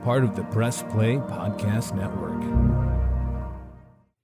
part of the Press Play Podcast Network.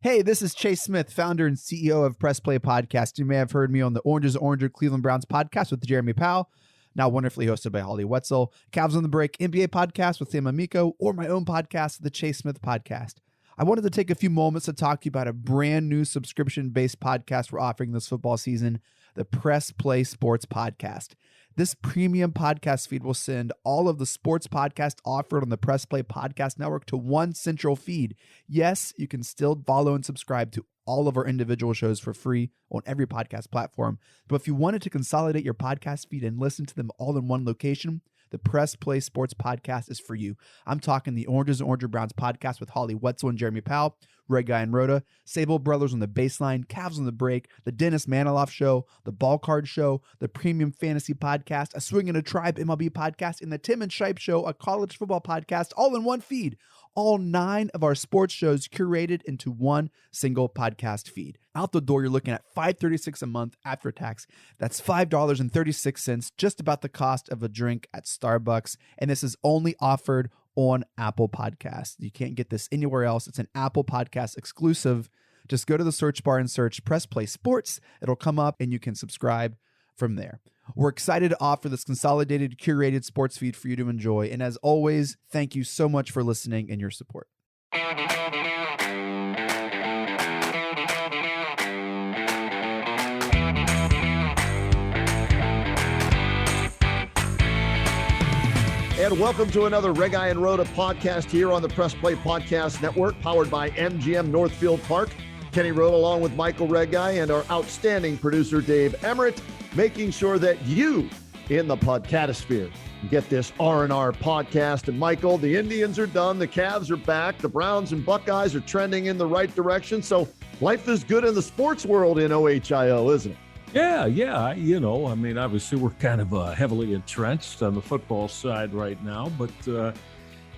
Hey, this is Chase Smith, founder and CEO of Press Play Podcast. You may have heard me on the Oranges Oranger Cleveland Browns podcast with Jeremy Powell, now wonderfully hosted by Holly Wetzel, Cavs on the Break NBA podcast with Sam Amico, or my own podcast, the Chase Smith Podcast. I wanted to take a few moments to talk to you about a brand new subscription-based podcast we're offering this football season, the Press Play Sports Podcast. This premium podcast feed will send all of the sports podcasts offered on the Press Play Podcast Network to one central feed. Yes, you can still follow and subscribe to all of our individual shows for free on every podcast platform. But if you wanted to consolidate your podcast feed and listen to them all in one location, the Press Play Sports Podcast is for you. I'm talking the Oranges and Oranger Browns podcast with Holly Wetzel and Jeremy Powell, Red Guy and Rhoda, Sable Brothers on the Baseline, Cavs on the Break, the Dennis Maniloff Show, the Ball Card Show, the Premium Fantasy Podcast, a Swing in a Tribe MLB podcast, and the Tim and Shipe Show, a college football podcast, all in one feed. All 9 of our sports shows curated into one single podcast feed. Out the door, you're looking at $5.36 a month after tax. That's $5.36, just about the cost of a drink at Starbucks. And this is only offered on Apple Podcasts. You can't get this anywhere else. It's an Apple Podcast exclusive. Just go to the search bar and search Press Play Sports. It'll come up and you can subscribe from there. We're excited to offer this consolidated, curated sports feed for you to enjoy. And as always, thank you so much for listening and your support. And welcome to another Red Guy and Rhoda podcast here on the Press Play Podcast Network, powered by MGM Northfieldpark. Kenny Rhoda along with Michael Red Guy and our outstanding producer, Dave Emmert, making sure that you in the podcatosphere get this R&R podcast. And Michael, the Indians are done. The Cavs are back. The Browns and Buckeyes are trending in the right direction. So life is good in the sports world in OHIO, isn't it? Yeah. Obviously we're kind of heavily entrenched on the football side right now. But,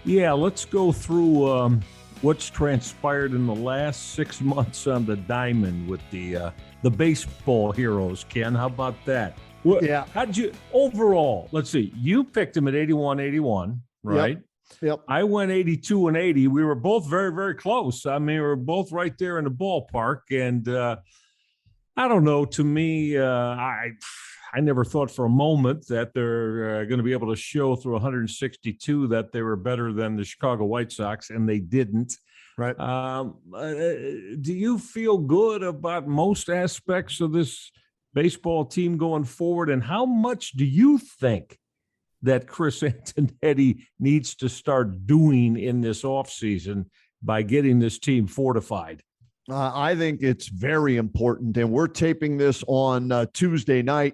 let's go through what's transpired in the last 6 months on the diamond with the baseball heroes. Ken, how about that? Yeah. How'd you overall? Let's see. You picked him at 81-81, right? Yep. I went 82-80. We were both very, very close. I mean, we were both right there in the ballpark. And I don't know. To me, I never thought for a moment that they're going to be able to show through 162 that they were better than the Chicago White Sox, and they didn't. Right. Do you feel good about most aspects of this baseball team going forward? And how much do you think that Chris Antonetti needs to start doing in this offseason by getting this team fortified? I think it's very important. And we're taping this on Tuesday night,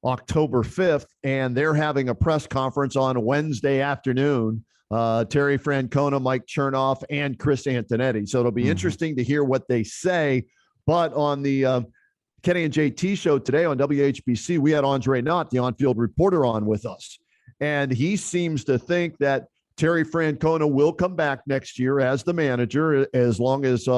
October 5th, and they're having a press conference on Wednesday afternoon. Terry Francona, Mike Chernoff, and Chris Antonetti. So it'll be interesting to hear what they say. But on the Kenny and JT show today on WHBC, we had Andre Knott, the on-field reporter, on with us. And he seems to think that Terry Francona will come back next year as the manager, as long as,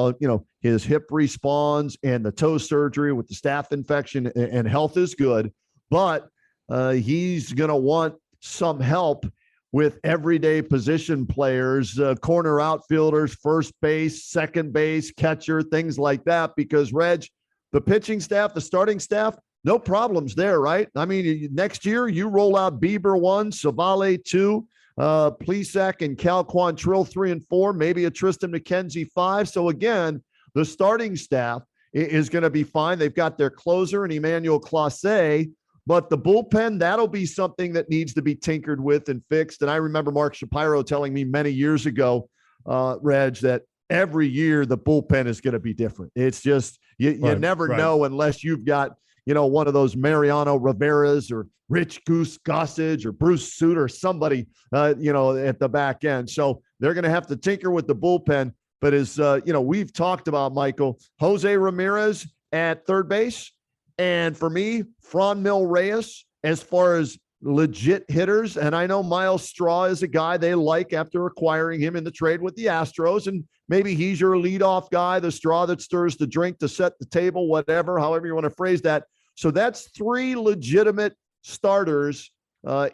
his hip responds and the toe surgery with the staph infection and health is good. But he's going to want some help with everyday position players, corner outfielders, first base, second base, catcher, things like that. Because, Reg, the pitching staff, the starting staff, no problems there, right? I mean, next year you roll out Bieber 1, Savale 2, Plesac and Cal Quantrill 3 and 4, maybe a Tristan McKenzie 5. So again, the starting staff is going to be fine. They've got their closer and Emmanuel Clase, but the bullpen, that'll be something that needs to be tinkered with and fixed. And I remember Mark Shapiro telling me many years ago, Reg, that every year the bullpen is going to be different. It's just, you never know unless you've got, one of those Mariano Rivera's or Rich Goose Gossage or Bruce Sutter, somebody, at the back end. So they're going to have to tinker with the bullpen. But as, we've talked about, Michael, Jose Ramirez at third base. And for me, Franmil Reyes, as far as legit hitters. And I know Miles Straw is a guy they like after acquiring him in the trade with the Astros. And maybe he's your leadoff guy, the straw that stirs the drink to set the table, whatever, however you want to phrase that. So that's 3 legitimate starters,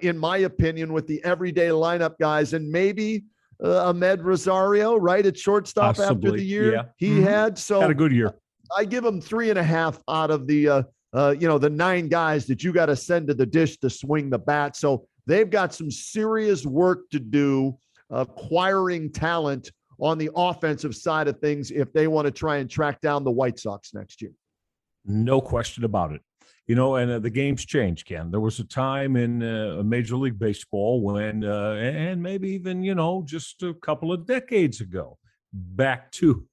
in my opinion, with the everyday lineup guys. And maybe Ahmed Rosario, right, at shortstop after the year he had. So had a good year. I give him 3.5 out of the the 9 guys that you got to send to the dish to swing the bat. So they've got some serious work to do acquiring talent on the offensive side of things if they want to try and track down the White Sox next year. No question about it. And the game's changed, Ken. There was a time in Major League Baseball when, and maybe even, just a couple of decades ago, back to,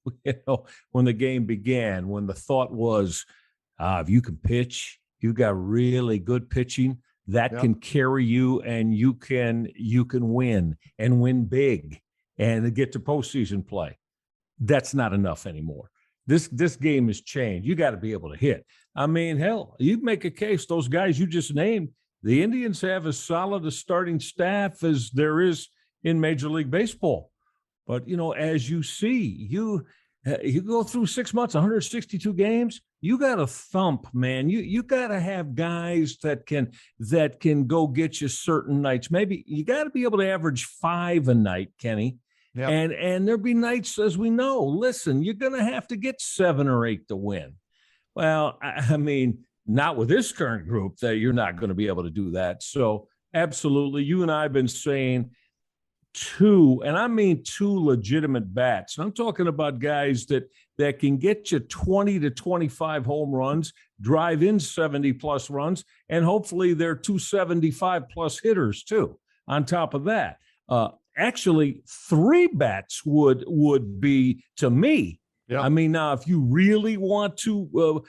when the game began, when the thought was, if you can pitch, you've got really good pitching that can carry you, and you can win and win big and get to postseason play. That's not enough anymore. This game has changed. You got to be able to hit. I mean, hell, you make a case. Those guys you just named, the Indians have as solid a starting staff as there is in Major League Baseball. But, as you see, you go through 6 months, 162 games, you got to thump, man. You got to have guys that can go get you certain nights. Maybe you got to be able to average 5 a night, Kenny. Yep. And there'll be nights, as we know, listen, you're going to have to get 7 or 8 to win. Well, I mean, not with this current group that you're not going to be able to do that. So absolutely, you and I have been saying 2, and I mean 2 legitimate bats. And I'm talking about guys that can get you 20 to 25 home runs, drive in 70-plus runs, and hopefully they're 275-plus hitters too. On top of that, actually 3 bats would be, to me. Yeah. I mean, now if you really want to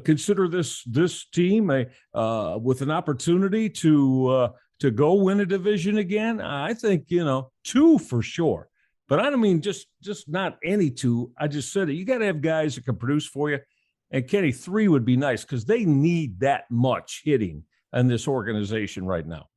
consider this team with an opportunity to go win a division again, I think 2 for sure. But I don't mean just not any 2. I just said it. You got to have guys that can produce for you. And Kenny, 3 would be nice because they need that much hitting in this organization right now.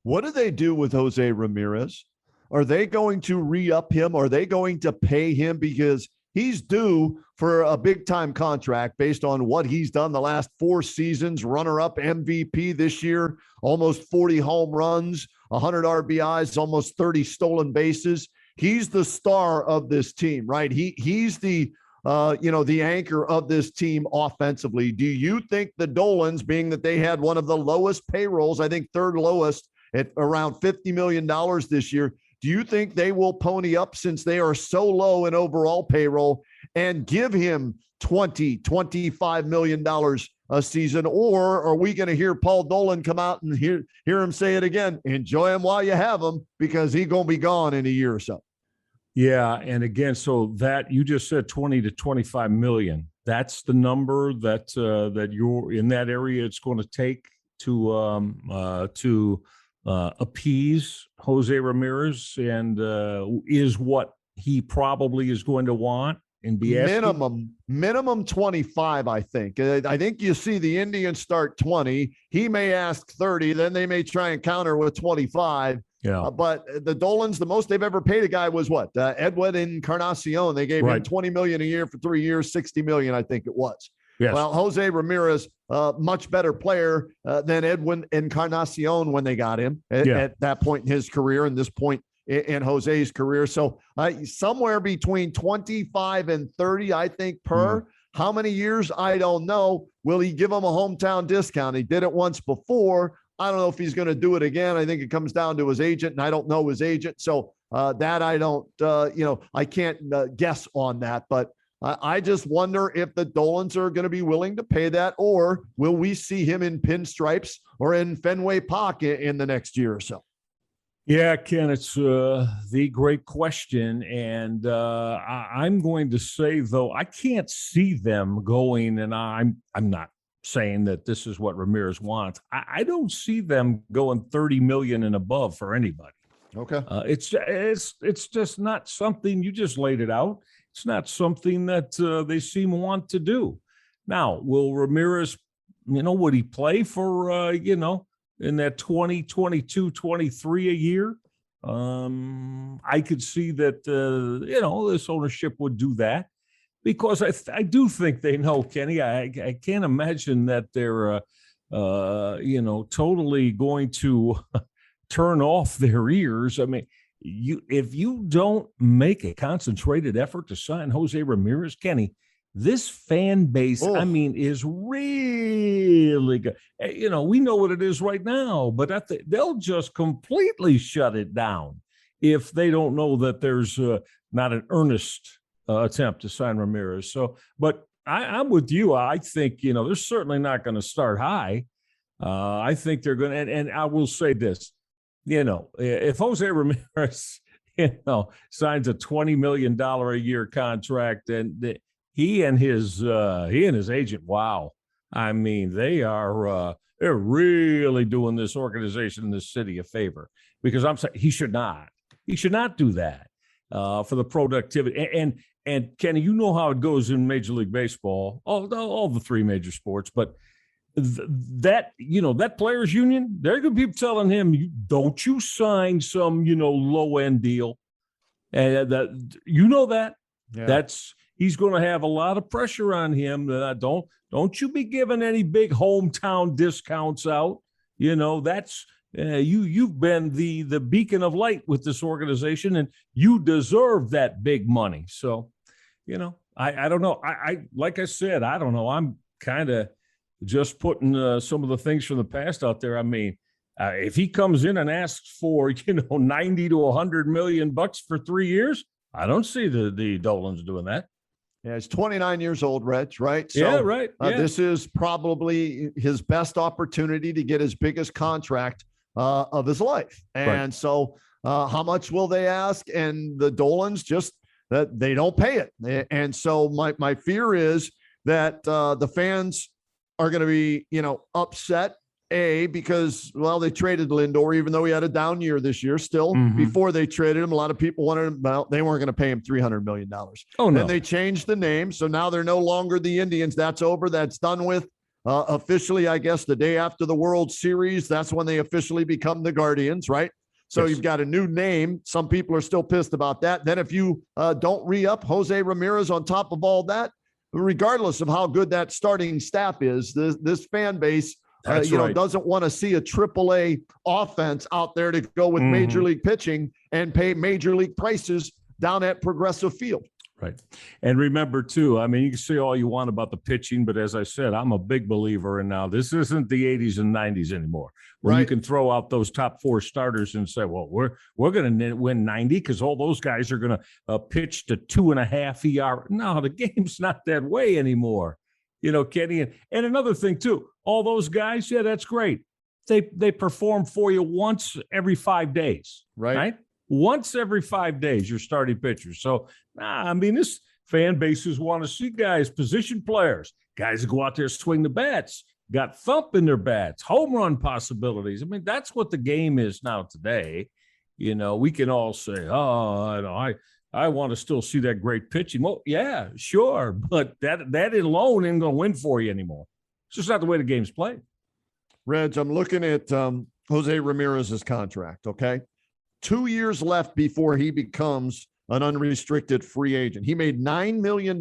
What do they do with Jose Ramirez? Are they going to re-up him? Are they going to pay him? Because he's due for a big-time contract based on what he's done the last 4 seasons, runner-up MVP this year, almost 40 home runs, 100 RBIs, almost 30 stolen bases. He's the star of this team, right? He's the the anchor of this team offensively. Do you think the Dolans, being that they had one of the lowest payrolls, I think 3rd lowest at around $50 million this year, do you think they will pony up since they are so low in overall payroll and give him $25 million a season? Or are we going to hear Paul Dolan come out and hear him say it again? Enjoy him while you have him, because he's going to be gone in a year or so. Yeah. And again, so that you just said 20 to 25 million. That's the number that you're in that area. It's going to take to appease Jose Ramirez, and is what he probably is going to want and be asking. Minimum 25, I think. I think you see the Indians start 20. He may ask 30, then they may try and counter with 25. Yeah. But the Dolans, the most they've ever paid a guy was what? Edwin Encarnacion. They gave him $20 million a year for 3 years, $60 million, I think it was. Yes. Well, Jose Ramirez, much better player than Edwin Encarnacion when they got him at that point in his career and this point in Jose's career. So somewhere between 25 and 30, I think, per. How many years? I don't know. Will he give him a hometown discount? He did it once before. I don't know if he's going to do it again. I think it comes down to his agent, and I don't know his agent. So that I don't, I can't guess on that. But I just wonder if the Dolans are going to be willing to pay that, or will we see him in pinstripes or in Fenway Park in the next year or so? Yeah, Ken, it's the great question. And I'm going to say, though, I can't see them going, and I'm not saying that this is what Ramirez wants. I don't see them going 30 million and above for anybody. Okay. It's just not something. You just laid it out. It's not something that they seem to want to do. Now, will Ramirez, would he play for, in that 20, 22, 23 a year? I could see that, this ownership would do that, because I do think they know, Kenny. I can't imagine that they're, totally going to turn off their ears. I mean, if you don't make a concentrated effort to sign Jose Ramirez, Kenny, this fan base, is really good. We know what it is right now, but they'll just completely shut it down if they don't know that there's not an earnest attempt to sign Ramirez. So, but I'm with you. I think, they're certainly not going to start high. I think they're going to, and I will say this, if Jose Ramirez, signs a $20 million a year contract, and he and his agent, wow. I mean, they're really doing this organization in this city a favor, because I'm saying he should not do that for the productivity. And Kenny, you know how it goes in Major League Baseball, all the three major sports, but that players union, there are going to be telling him, don't you sign some, low end deal. And he's going to have a lot of pressure on him. Don't you be giving any big hometown discounts out. That's you've been the beacon of light with this organization, and you deserve that big money. So, I don't know. Like I said, I don't know. I'm kind of just putting some of the things from the past out there. I mean, if he comes in and asks for, 90 to 100 million bucks for 3 years, I don't see the Dolans doing that. Yeah, he's 29 years old, Reg, right? So, yeah, right. Yeah. This is probably his best opportunity to get his biggest contract of his life. And so how much will they ask? And the Dolans just that they don't pay it. And so my fear is that the fans are going to be, upset, because, they traded Lindor, even though he had a down year this year still. Before they traded him, a lot of people wanted him, they weren't going to pay him $300 million. Oh, no. Then they changed the name. So now they're no longer the Indians. That's over. That's done with. Officially, I guess, the day after the World Series, that's when they officially become the Guardians, right? So You've got a new name. Some people are still pissed about that. Then if you don't re-up Jose Ramirez on top of all that, regardless of how good that starting staff is, this fan base, doesn't want to see a AAA offense out there to go with major league pitching and pay major league prices down at Progressive Field. Right. And remember, too, I mean, you can say all you want about the pitching, but as I said, I'm a big believer in now this isn't the 80s and 90s anymore, where you can throw out those top four starters and say, well, we're going to win 90 because all those guys are going to pitch to 2.5 ERA. No, the game's not that way anymore. Kenny. And another thing, too, all those guys, that's great. They perform for you once every 5 days. Right? Once every 5 days, you're starting pitchers. So, this fan bases want to see guys, position players, guys that go out there, swing the bats, got thump in their bats, home run possibilities. I mean, that's what the game is now today. We can all say, I want to still see that great pitching. Well, yeah, sure. But that alone ain't going to win for you anymore. It's just not the way the game's played. Reg, I'm looking at Jose Ramirez's contract, okay? 2 years left before he becomes an unrestricted free agent. He made $9 million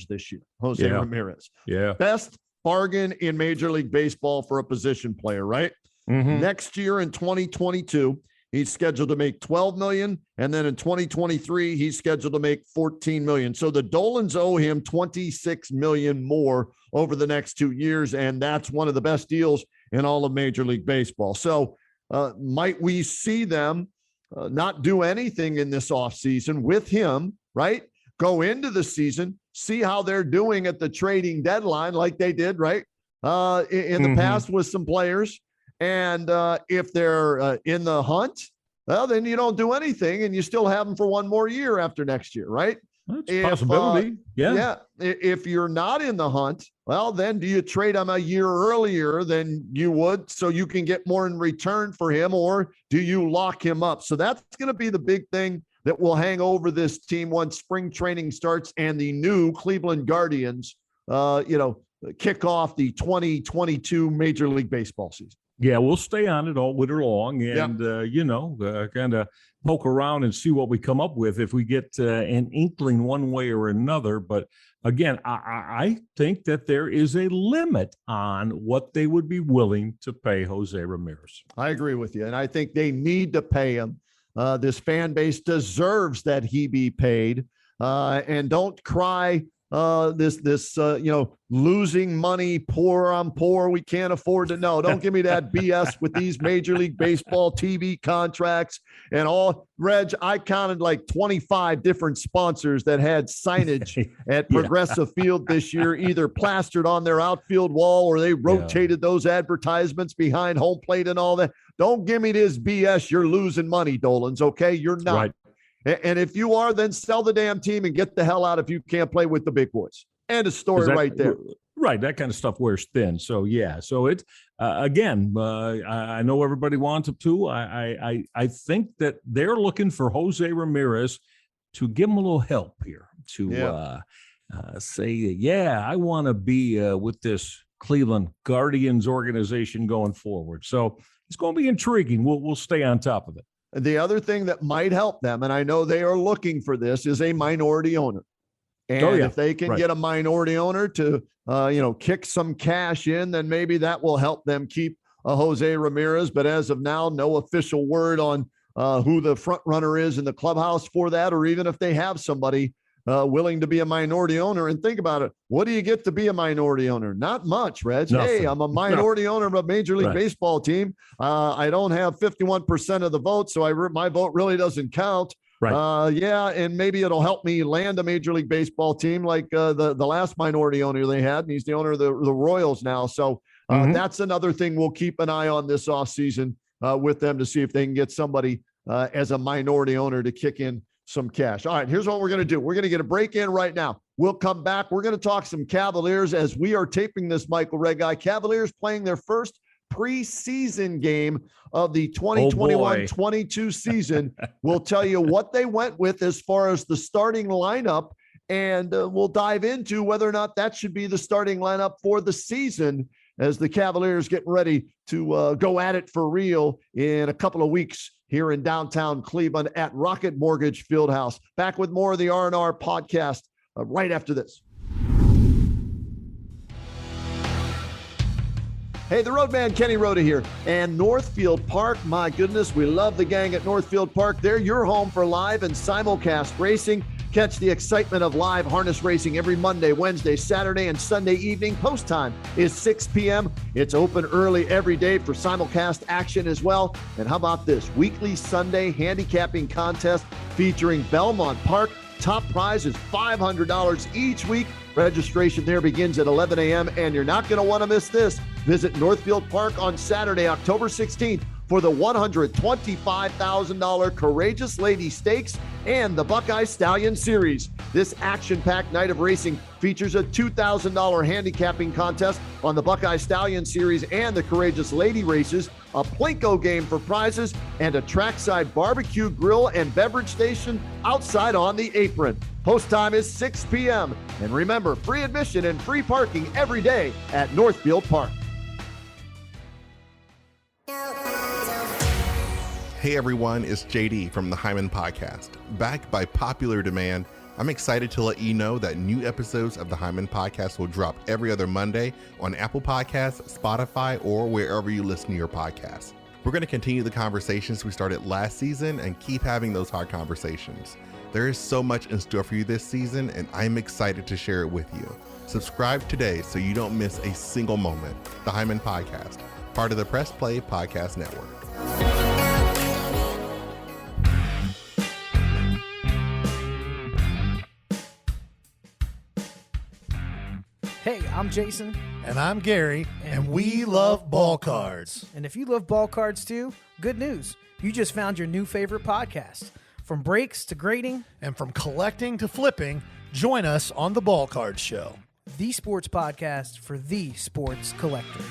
this year, Jose Ramirez. Yeah. Best bargain in Major League Baseball for a position player, right? Next year in 2022, he's scheduled to make $12 million. And then in 2023, he's scheduled to make $14 million. So the Dolans owe him $26 million more over the next 2 years. And that's one of the best deals in all of Major League Baseball. So might we see them not do anything in this offseason with him, right? Go into the season, see how they're doing at the trading deadline like they did, right? In the past with some players. And if they're in the hunt, well, then you don't do anything and you still have them for one more year after next year, right? That's a possibility. Yeah. If you're not in the hunt, well, then do you trade him a year earlier than you would so you can get more in return for him, or do you lock him up? So that's going to be the big thing that will hang over this team once spring training starts and the new Cleveland Guardians, kick off the 2022 Major League Baseball season. Yeah, we'll stay on it all winter long and, kind of poke around and see what we come up with if we get an inkling one way or another. But again, I think that there is a limit on what they would be willing to pay Jose Ramirez. I agree with you. And I think they need to pay him This fan base deserves that he be paid. And don't cry losing money, poor, I'm poor, we can't afford to. No, don't give me that BS with these Major League Baseball TV contracts and all. Reg, I counted like 25 different sponsors that had signage at Progressive Field this year, either plastered on their outfield wall or they rotated those advertisements behind home plate and all that. Don't give me this BS. You're losing money, Dolans, okay? You're not. Right. And if you are, then sell the damn team and get the hell out if you can't play with the big boys. And a story right there. Right. That kind of stuff wears thin. So, yeah. So it's, again, I know everybody wants it to. I think that they're looking for Jose Ramirez to give them a little help here to say, I want to be with this Cleveland Guardians organization going forward. So it's going to be intriguing. We'll stay on top of it. The other thing that might help them, and I know they are looking for this, is a minority owner. And if they can get a minority owner to, kick some cash in, then maybe that will help them keep Jose Ramirez. But as of now, no official word on who the front runner is in the clubhouse for that, or even if they have somebody willing to be a minority owner. And think about it. What do you get to be a minority owner? Not much, Reg. Nothing. Hey, I'm a minority owner of a Major League Baseball team. I don't have 51% of the vote, so my vote really doesn't count. Right. And maybe it'll help me land a Major League Baseball team like the last minority owner they had, and he's the owner of the Royals now. So that's another thing we'll keep an eye on this offseason with them to see if they can get somebody as a minority owner to kick in some cash. All right, here's what we're going to do. We're going to get a break in right now. We'll come back. We're going to talk some Cavaliers as we are taping this, Michael Regai. Cavaliers playing their first preseason game of the 2021-22 season. We'll tell you what they went with as far as the starting lineup, and we'll dive into whether or not that should be the starting lineup for the season as the Cavaliers get ready to go at it for real in a couple of weeks here in downtown Cleveland at Rocket Mortgage Fieldhouse. Back with more of the R&R podcast right after this. Hey, the Roadman Kenny Rhoda here, and Northfield Park. My goodness, we love the gang at Northfield Park. They're your home for live and simulcast racing. Catch the excitement of live harness racing every Monday, Wednesday, Saturday, and Sunday evening. Post time is 6 p.m. It's open early every day for simulcast action as well. And how about this? Weekly Sunday handicapping contest featuring Belmont Park. Top prize is $500 each week. Registration there begins at 11 a.m. And you're not going to want to miss this. Visit Northfield Park on Saturday, October 16th for the $125,000 Courageous Lady Stakes and the Buckeye Stallion Series. This action-packed night of racing features a $2,000 handicapping contest on the Buckeye Stallion Series and the Courageous Lady races, a Plinko game for prizes, and a trackside barbecue grill and beverage station outside on the apron. Post time is 6 p.m. And remember, free admission and free parking every day at Northfield Park. Hey everyone, it's JD from the Hyman Podcast. Backed by popular demand, I'm excited to let you know that new episodes of the Hyman Podcast will drop every other Monday on Apple Podcasts, Spotify, or wherever you listen to your podcasts. We're going to continue the conversations we started last season and keep having those hard conversations. There is so much in store for you this season, and I'm excited to share it with you. Subscribe today so you don't miss a single moment. The Hyman Podcast, part of the Press Play Podcast Network. Hey, I'm Jason. And I'm Gary, and we love ball cards. And if you love ball cards too, good news. You just found your new favorite podcast. From breaks to grading. And from collecting to flipping, join us on the Ball Card Show. The sports podcast for the sports collector.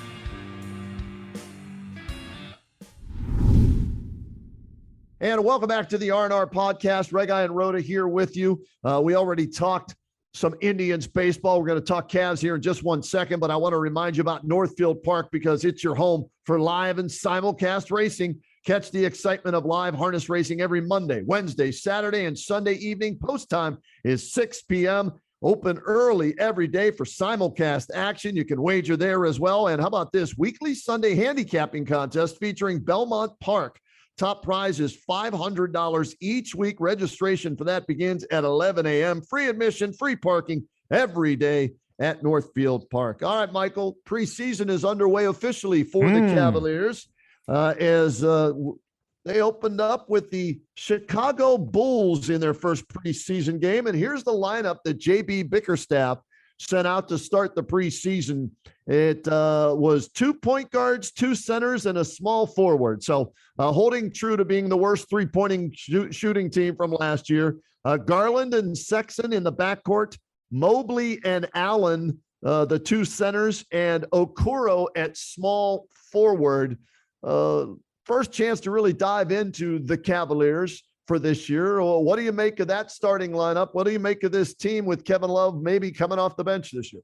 And welcome back to the R&R podcast. Regai and Rhoda here with you. We already talked some Indians baseball. We're going to talk Cavs here in just 1 second, but I want to remind you about Northfield Park because it's your home for live and simulcast racing. Catch the excitement of live harness racing every Monday, Wednesday, Saturday, and Sunday evening. Post time is 6 p.m. Open early every day for simulcast action. You can wager there as well. And how about this? Weekly Sunday handicapping contest featuring Belmont Park. Top prize is $500 each week. Registration for that begins at 11 a.m. Free admission, free parking every day at Northfield Park. All right, Michael, preseason is underway officially for the Cavaliers as they opened up with the Chicago Bulls in their first preseason game. And here's the lineup that JB Bickerstaff sent out to start the preseason. It was 2 point guards, 2 centers, and a small forward. So holding true to being the worst three-pointing shooting team from last year. Garland and Sexton in the backcourt, Mobley and Allen, the 2 centers, and Okoro at small forward. First chance to really dive into the Cavaliers for this year. What do you make of that starting lineup? What do you make of this team with Kevin Love maybe coming off the bench this year?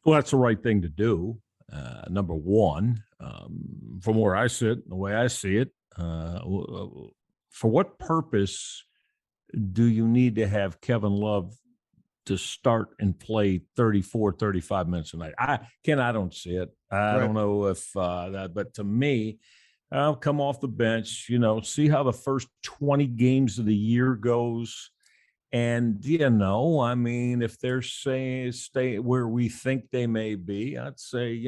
Well, that's the right thing to do. Number one, from where I sit, the way I see it, for what purpose do you need to have Kevin Love to start and play 34, 35 minutes a night? I don't see it. I don't know if but to me, I'll come off the bench, see how the first 20 games of the year goes. And, if they're saying stay where we think they may be, I'd say,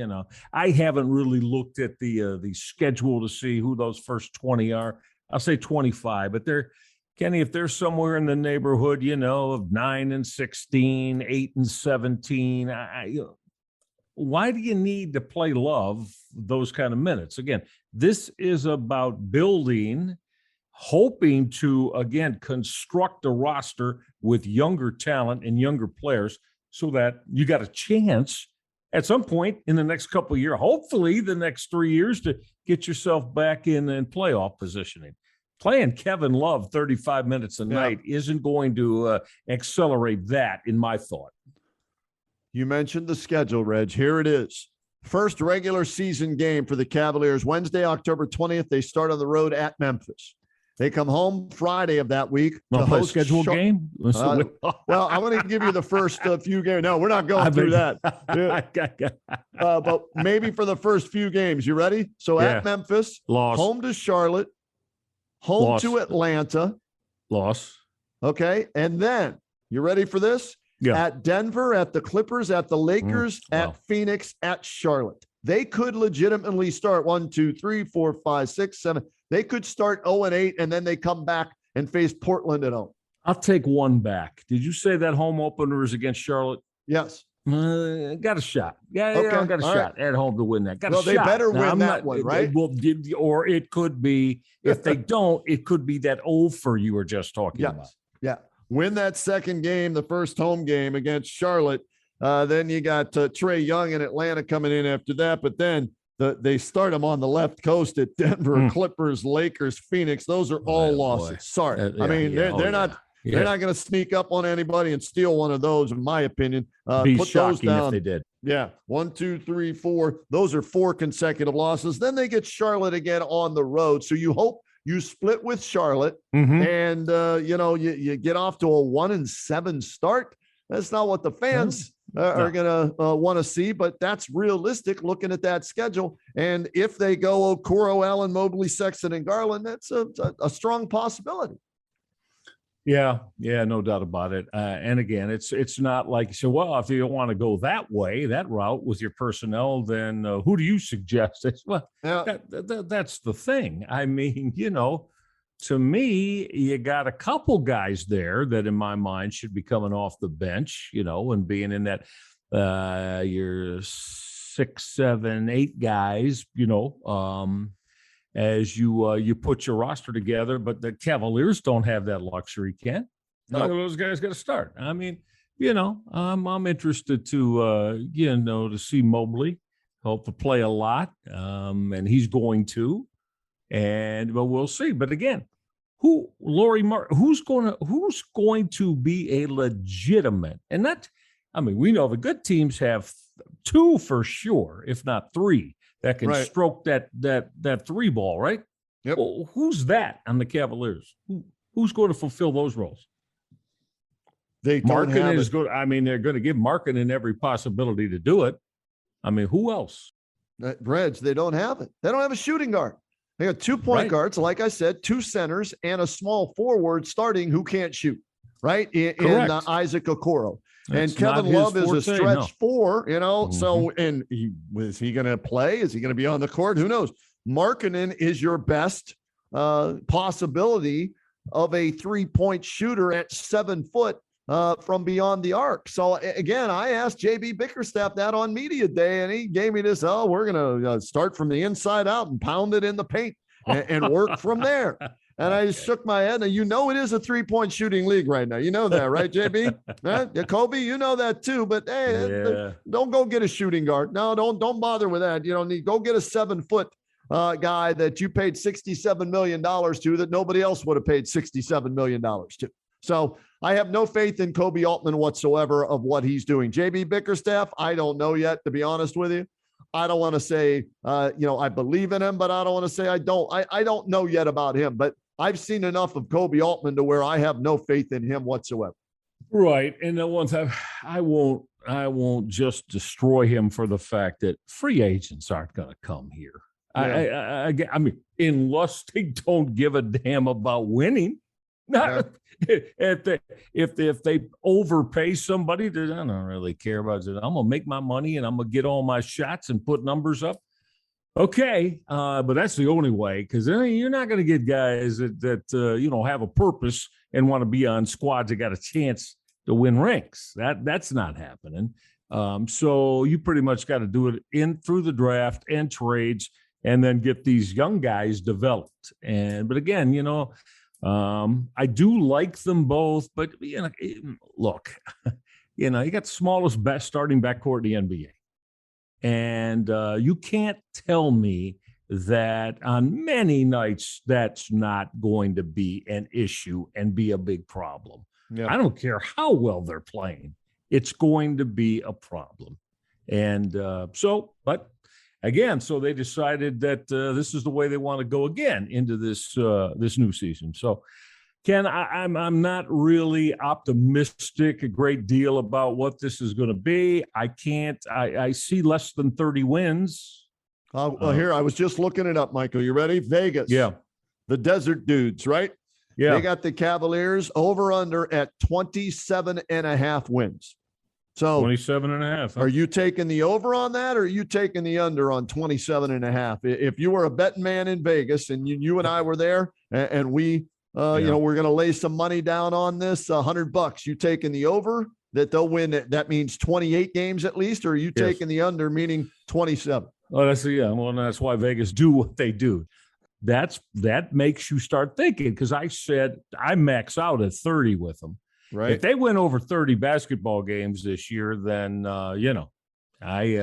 I haven't really looked at the schedule to see who those first 20 are. I'll say 25, but Kenny, if they're somewhere in the neighborhood, of 9 and 16, 8 and 17, why do you need to play Love those kind of minutes? Again, this is about building, hoping to, again, construct a roster with younger talent and younger players so that you got a chance at some point in the next couple of years, hopefully the next 3 years, to get yourself back in playoff positioning. Playing Kevin Love 35 minutes a night isn't going to accelerate that, in my thought. You mentioned the schedule, Reg. Here it is. First regular season game for the Cavaliers, Wednesday, October 20th. They start on the road at Memphis. They come home Friday of that week to host scheduled game. Well, I'm going to give you the first few games. No, we're not going through that. But maybe for the first few games. You ready? So at Memphis, loss. Home to Charlotte, home loss. to Atlanta, loss. Okay, and then you ready for this? Yeah. At Denver, at the Clippers, at the Lakers, at Phoenix, at Charlotte. They could legitimately start 1, 2, 3, 4, 5, 6, 7. They could start 0-8, and then they come back and face Portland at home. I'll take one back. Did you say that home opener is against Charlotte? Yes. Got a shot. Got a shot at home to win that. They better win that one, right? Or it could be, if they don't, it could be that over you were just talking about. Yeah. Win that second game, the first home game against Charlotte. Then you got Trae Young in Atlanta coming in after that. But then they start them on the left coast at Denver, Clippers, Lakers, Phoenix. Those are all losses. Boy. Sorry. They're not going to sneak up on anybody and steal one of those, in my opinion. Be put shocking those down. If they did. Yeah. 1, 2, 3, 4. Those are 4 consecutive losses. Then they get Charlotte again on the road. So you hope you split with Charlotte and, you get off to a 1-7 start. That's not what the fans are going to want to see, but that's realistic looking at that schedule. And if they go Okoro, Allen, Mobley, Sexton, and Garland, that's a strong possibility. Yeah, no doubt about it. And again, it's not like, so, well, if you don't want to go that way, that route with your personnel, then who do you suggest? Well, that's the thing. I mean, to me, you got a couple guys there that in my mind should be coming off the bench, and being in that your 6, 7, 8 guys, as you put your roster together. But the Cavaliers don't have that luxury, Ken. No. Those guys got to start. I mean, I'm interested to to see Mobley. Hope to play a lot, and he's going to. But we'll see. But again, who's going to be a legitimate, and that, we know the good teams have 2 for sure, if not 3, that can stroke that 3 ball, right? Yep. Well, who's that on the Cavaliers? Who's going to fulfill those roles? They don't have is good. They're going to give Markkanen every possibility to do it. Who else? Reg, they don't have it. They don't have a shooting guard. They got 2 point Right. guards, like I said, 2 centers, and a small forward starting who can't shoot, right? In Correct. Isaac Okoro. That's And Kevin not his Love is a forte, stretch no. 4, you know. Mhm. So, and is he going to play? Is he going to be on the court? Who knows? Markkanen is your best possibility of a 3-point shooter at 7 foot from beyond the arc. So again, I asked JB Bickerstaff that on media day, and he gave me this, we're going to start from the inside out and pound it in the paint and work from there. And I just shook my head. And you know, it is a 3-point shooting league right now. You know that, right, JB? Kobe, you know that too. But hey, don't go get a shooting guard. No, don't bother with that. You don't need, go get a 7-foot guy that you paid $67 million to that nobody else would have paid $67 million to. So I have no faith in Kobe Altman whatsoever of what he's doing. JB Bickerstaff, I don't know yet, to be honest with you. I don't want to say, I believe in him, but I don't want to say I don't. I don't know yet about him, but I've seen enough of Kobe Altman to where I have no faith in him whatsoever. Right. And the one time I won't just destroy him for the fact that free agents aren't going to come here. Yeah. I mean, unless they don't give a damn about winning. If they overpay somebody, they don't really care about it. I'm gonna make my money and I'm gonna get all my shots and put numbers up. Okay, but that's the only way, because you're not going to get guys that have a purpose and want to be on squads that got a chance to win rings. That's not happening. So you pretty much got to do it through the draft and trades, and then get these young guys developed. But again, I do like them both. But look, you got the smallest, best starting backcourt in the NBA. And you can't tell me that on many nights that's not going to be an issue and be a big problem. Yeah. I don't care how well they're playing. It's going to be a problem. And but again, so they decided that this is the way they want to go again into this new season. So, Ken, I'm not really optimistic a great deal about what this is going to be. I see less than 30 wins. Here, I was just looking it up, Michael. You ready? Vegas. Yeah. The Desert Dudes, right? Yeah. They got the Cavaliers over under at 27.5 wins. So 27.5. Huh? Are you taking the over on that, or are you taking the under on 27.5? If you were a betting man in Vegas and you and I were there and we, we're going to lay some money down on this, $100, you taking the over that they'll win? That means 28 games at least, or are you taking the under, meaning 27? Oh, that's why Vegas do what they do. That makes you start thinking, because I said I max out at 30 with them. Right. If they win over 30 basketball games this year, then be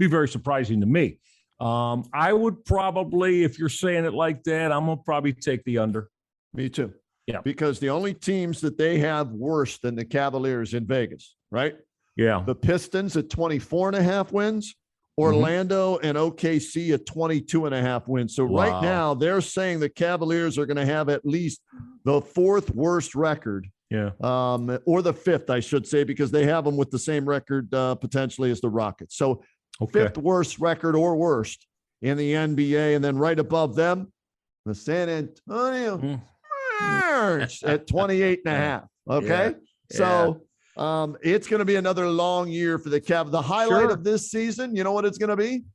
very surprising to me. I would probably, if you're saying it like that, I'm gonna probably take the under. Me too. Yeah. Because the only teams that they have worse than the Cavaliers in Vegas, right? Yeah. The Pistons at 24.5 wins, Orlando and OKC at 22.5 wins. So right now they're saying the Cavaliers are going to have at least the 4th worst record. Yeah. Or the 5th, I should say, because they have them with the same record potentially as the Rockets. So 5th worst record or worst in the NBA. And then right above them, the San Antonio at 28.5. Okay. Yeah. So it's going to be another long year for the Cavs. The highlight of this season, you know what it's going to be?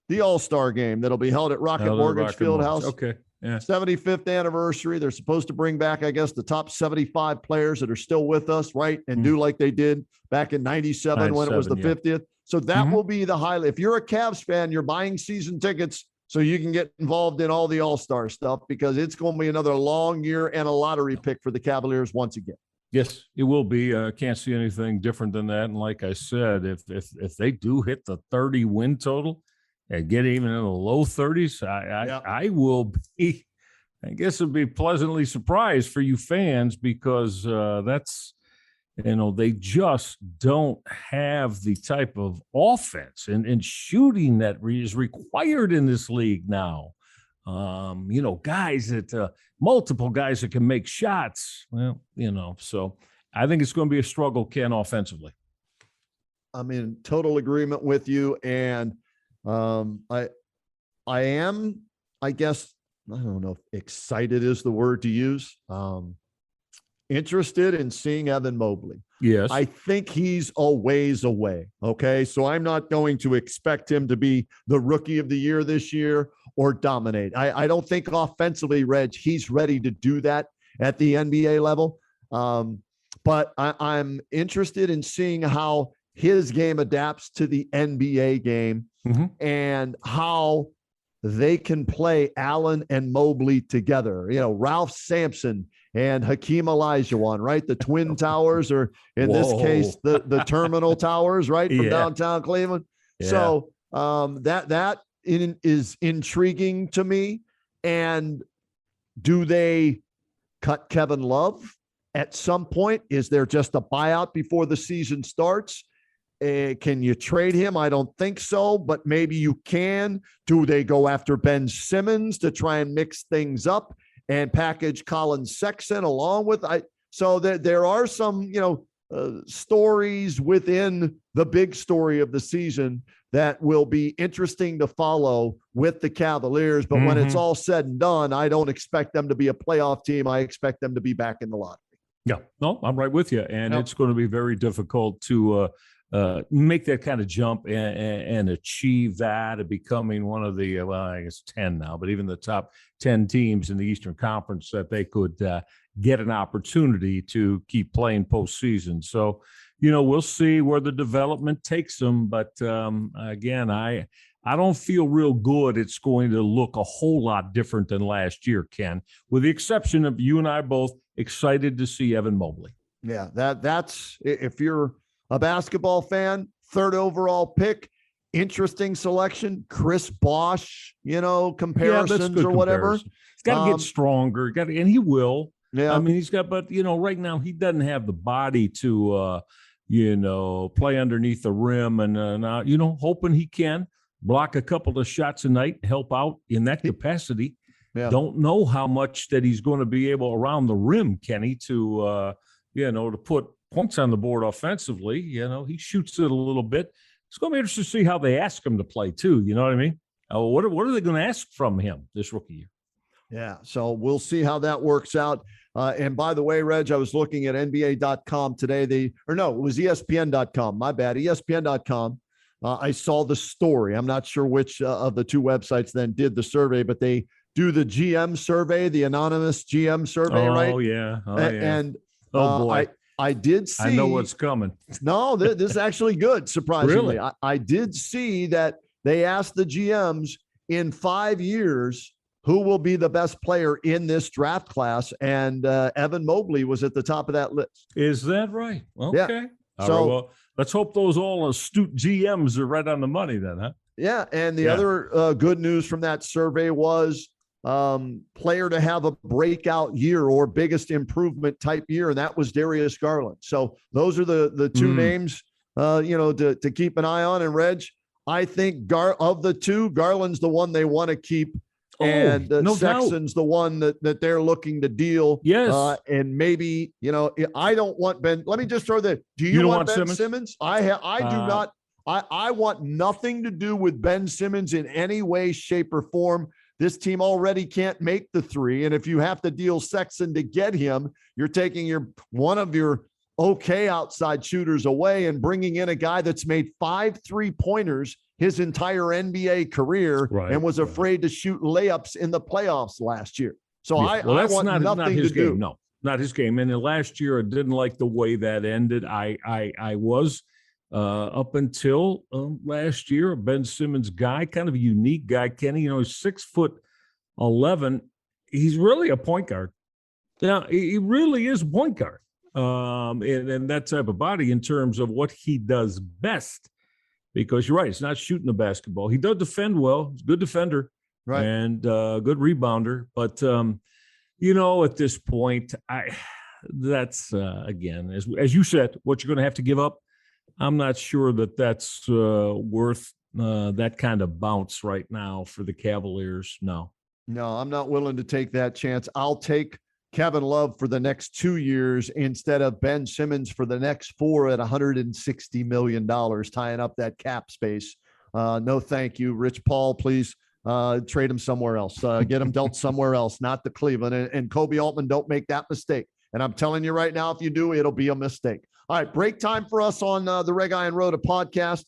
The All-Star game that'll be held at Rocket Mortgage Fieldhouse. Okay. Yeah. 75th anniversary. They're supposed to bring back, I guess, the top 75 players that are still with us, right? And do like they did back in 97 when it was the 50th. So that will be the highlight. If you're a Cavs fan, you're buying season tickets so you can get involved in all the All-Star stuff, because it's going to be another long year and a lottery pick for the Cavaliers once again. Yes, it will be. Can't see anything different than that. And like I said, if they do hit the 30 win total and get even in the low 30s, I will be, I guess it'd be pleasantly surprised for you fans, because that's, they just don't have the type of offense and shooting that is required in this league now. Guys that multiple guys that can make shots. Well, so I think it's going to be a struggle, Ken, offensively. I'm in total agreement with you. And I am, I guess, I don't know if excited is the word to use. Interested in seeing Evan Mobley. Yes. I think he's a ways away. Okay. So I'm not going to expect him to be the rookie of the year this year or dominate. I don't think offensively, Reg, he's ready to do that at the NBA level. But I'm interested in seeing how his game adapts to the NBA game and how they can play Allen and Mobley together. You know, Ralph Sampson and Hakeem Olajuwon, right? The Twin Towers, or in this case, the Terminal Towers, right? From downtown Cleveland. Yeah. So that is intriguing to me. And do they cut Kevin Love at some point? Is there just a buyout before the season starts? Can you trade him? I don't think so, but maybe you can. Do they go after Ben Simmons to try and mix things up and package Colin Sexton along with? So there are some, stories within the big story of the season that will be interesting to follow with the Cavaliers. But when it's all said and done, I don't expect them to be a playoff team. I expect them to be back in the lottery. Yeah, no, I'm right with you. And it's going to be very difficult to make that kind of jump and achieve that of becoming one of the, I guess 10 now, but even the top 10 teams in the Eastern Conference that they could get an opportunity to keep playing postseason. So, we'll see where the development takes them. But again, I don't feel real good it's going to look a whole lot different than last year, Ken, with the exception of you and I both excited to see Evan Mobley. Yeah, that's if you're a basketball fan, 3rd overall pick, interesting selection. Chris Bosh, comparisons or whatever. He's got to get stronger. And he will. Yeah. I mean, he's got, but right now he doesn't have the body to, play underneath the rim and hoping he can block a couple of shots a night, help out in that capacity. Yeah. Don't know how much that he's going to be able around the rim, Kenny, to put points on the board offensively. He shoots it a little bit. It's going to be interesting to see how they ask him to play too. You know what I mean? What are they going to ask from him this rookie year? Yeah. So we'll see how that works out. And by the way, Reg, I was looking at NBA.com today. It was ESPN.com. My bad. ESPN.com. I saw the story. I'm not sure which of the two websites then did the survey, but they do the GM survey, the anonymous GM survey, right? Oh, yeah. And boy. I did see. I know what's coming. No, this is actually good, surprisingly. Really? I did see that they asked the GMs in 5 years who will be the best player in this draft class, and Evan Mobley was at the top of that list. Is that right? Okay. Yeah. So right, well, let's hope those all astute GMs are right on the money then, huh? Yeah, and the other good news from that survey was player to have a breakout year or biggest improvement type year, and that was Darius Garland. So those are the two names, to keep an eye on. And Reg, I think of the two, Garland's the one they want to keep. And no Sexton's doubt. the one that they're looking to deal. Yes. And maybe, I don't want Ben. Let me just throw that. Do you want Ben Simmons? I do not. I want nothing to do with Ben Simmons in any way, shape, or form. This team already can't make the three. And if you have to deal Sexton to get him, you're taking one of your okay outside shooters away and bringing in a guy that's made 5 3-pointers his entire NBA career and was afraid to shoot layups in the playoffs last year. So I want nothing to do. No, not his game. And last year, I didn't like the way that ended. I was up until last year a Ben Simmons guy, kind of a unique guy. Kenny, he's 6'11". He's really a point guard. Yeah, he really is a point guard. And that type of body in terms of what he does best. Because you're right, it's not shooting the basketball. He does defend well. He's a good defender, right, and good rebounder. But at this point, that's again, as you said, what you're going to have to give up. I'm not sure that's worth that kind of bounce right now for the Cavaliers. No, I'm not willing to take that chance. I'll take Kevin Love for the next 2 years instead of Ben Simmons for the next 4 at $160 million, tying up that cap space. No, thank you. Rich Paul, please trade him somewhere else, get him dealt somewhere else, not to Cleveland. And Kobe Altman, don't make that mistake. And I'm telling you right now, if you do, it'll be a mistake. All right, break time for us on the Reg and Rhoda podcast,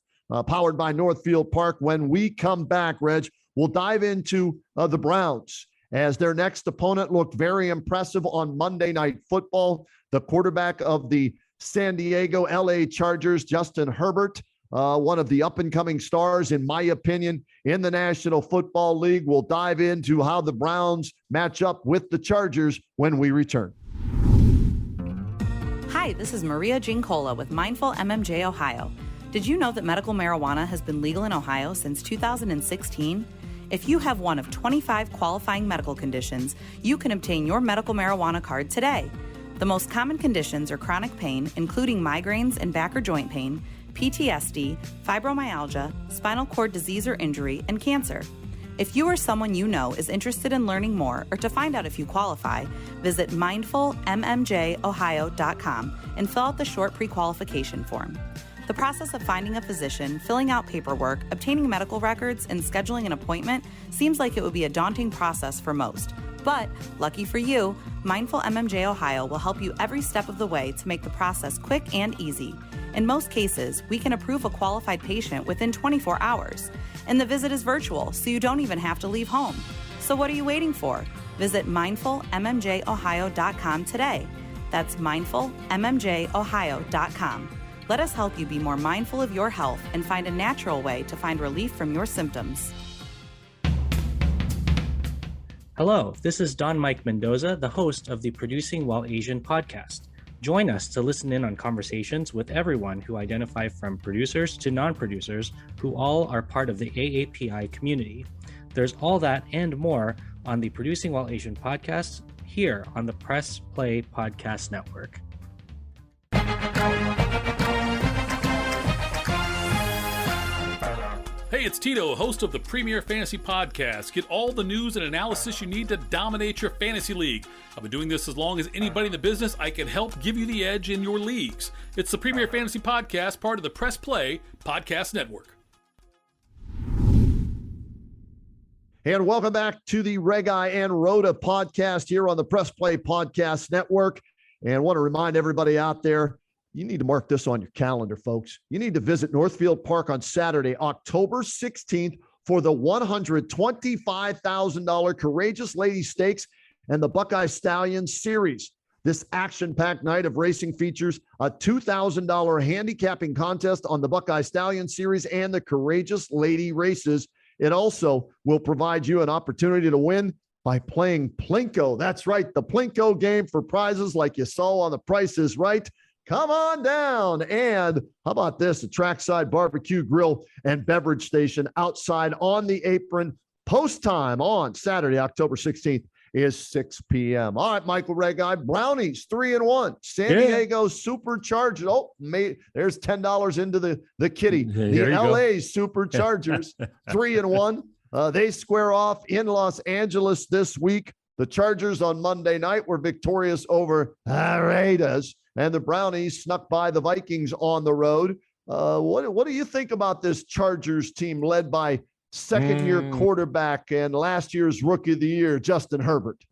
powered by Northfieldpark. When we come back, Reg, we'll dive into the Browns, as their next opponent looked very impressive on Monday Night Football. The quarterback of the San Diego LA Chargers, Justin Herbert, one of the up-and-coming stars, in my opinion, in the National Football League. We'll dive into how the Browns match up with the Chargers when we return. Hi, this is Maria Gincola with Mindful MMJ Ohio. Did you know that medical marijuana has been legal in Ohio since 2016? If you have one of 25 qualifying medical conditions, you can obtain your medical marijuana card today. The most common conditions are chronic pain, including migraines and back or joint pain, PTSD, fibromyalgia, spinal cord disease or injury, and cancer. If you or someone you know is interested in learning more or to find out if you qualify, visit mindfulmmjohio.com and fill out the short pre-qualification form. The process of finding a physician, filling out paperwork, obtaining medical records, and scheduling an appointment seems like it would be a daunting process for most. But, lucky for you, Mindful MMJ Ohio will help you every step of the way to make the process quick and easy. In most cases, we can approve a qualified patient within 24 hours. And the visit is virtual, so you don't even have to leave home. So what are you waiting for? Visit mindfulmmjohio.com today. That's mindfulmmjohio.com. Let us help you be more mindful of your health and find a natural way to find relief from your symptoms. Hello, this is Don Mike Mendoza, the host of the Producing While Asian podcast. Join us to listen in on conversations with everyone who identify from producers to non-producers, who all are part of the AAPI community. There's all that and more on the Producing While Asian podcast here on the Press Play Podcast Network. Hey, it's Tito, host of the Premier Fantasy Podcast. Get all the news and analysis you need to dominate your fantasy league. I've been doing this as long as anybody in the business. I can help give you the edge in your leagues. It's the Premier Fantasy Podcast, part of the Press Play Podcast Network. And welcome back to the Reg and Rhoda podcast here on the Press Play Podcast Network. And I want to remind everybody out there, you need to mark this on your calendar, folks. You need to visit Northfieldpark on Saturday, October 16th, for the $125,000 Courageous Lady Stakes and the Buckeye Stallion Series. This action-packed night of racing features a $2,000 handicapping contest on the Buckeye Stallion Series and the Courageous Lady races. It also will provide you an opportunity to win by playing Plinko. That's right, the Plinko game for prizes like you saw on The Price is Right. Come on down. And how about this? A trackside barbecue grill and beverage station outside on the apron. Post time on Saturday, October 16th is 6 p.m. All right, Michael Regai, Brownies 3-1. San Diego Supercharged. Oh, there's $10 into the kitty. The LA Superchargers 3-1. They square off in Los Angeles this week. The Chargers on Monday night were victorious over Raiders, and the Brownies snuck by the Vikings on the road. What do you think about this Chargers team led by second-year quarterback and last year's Rookie of the Year, Justin Herbert?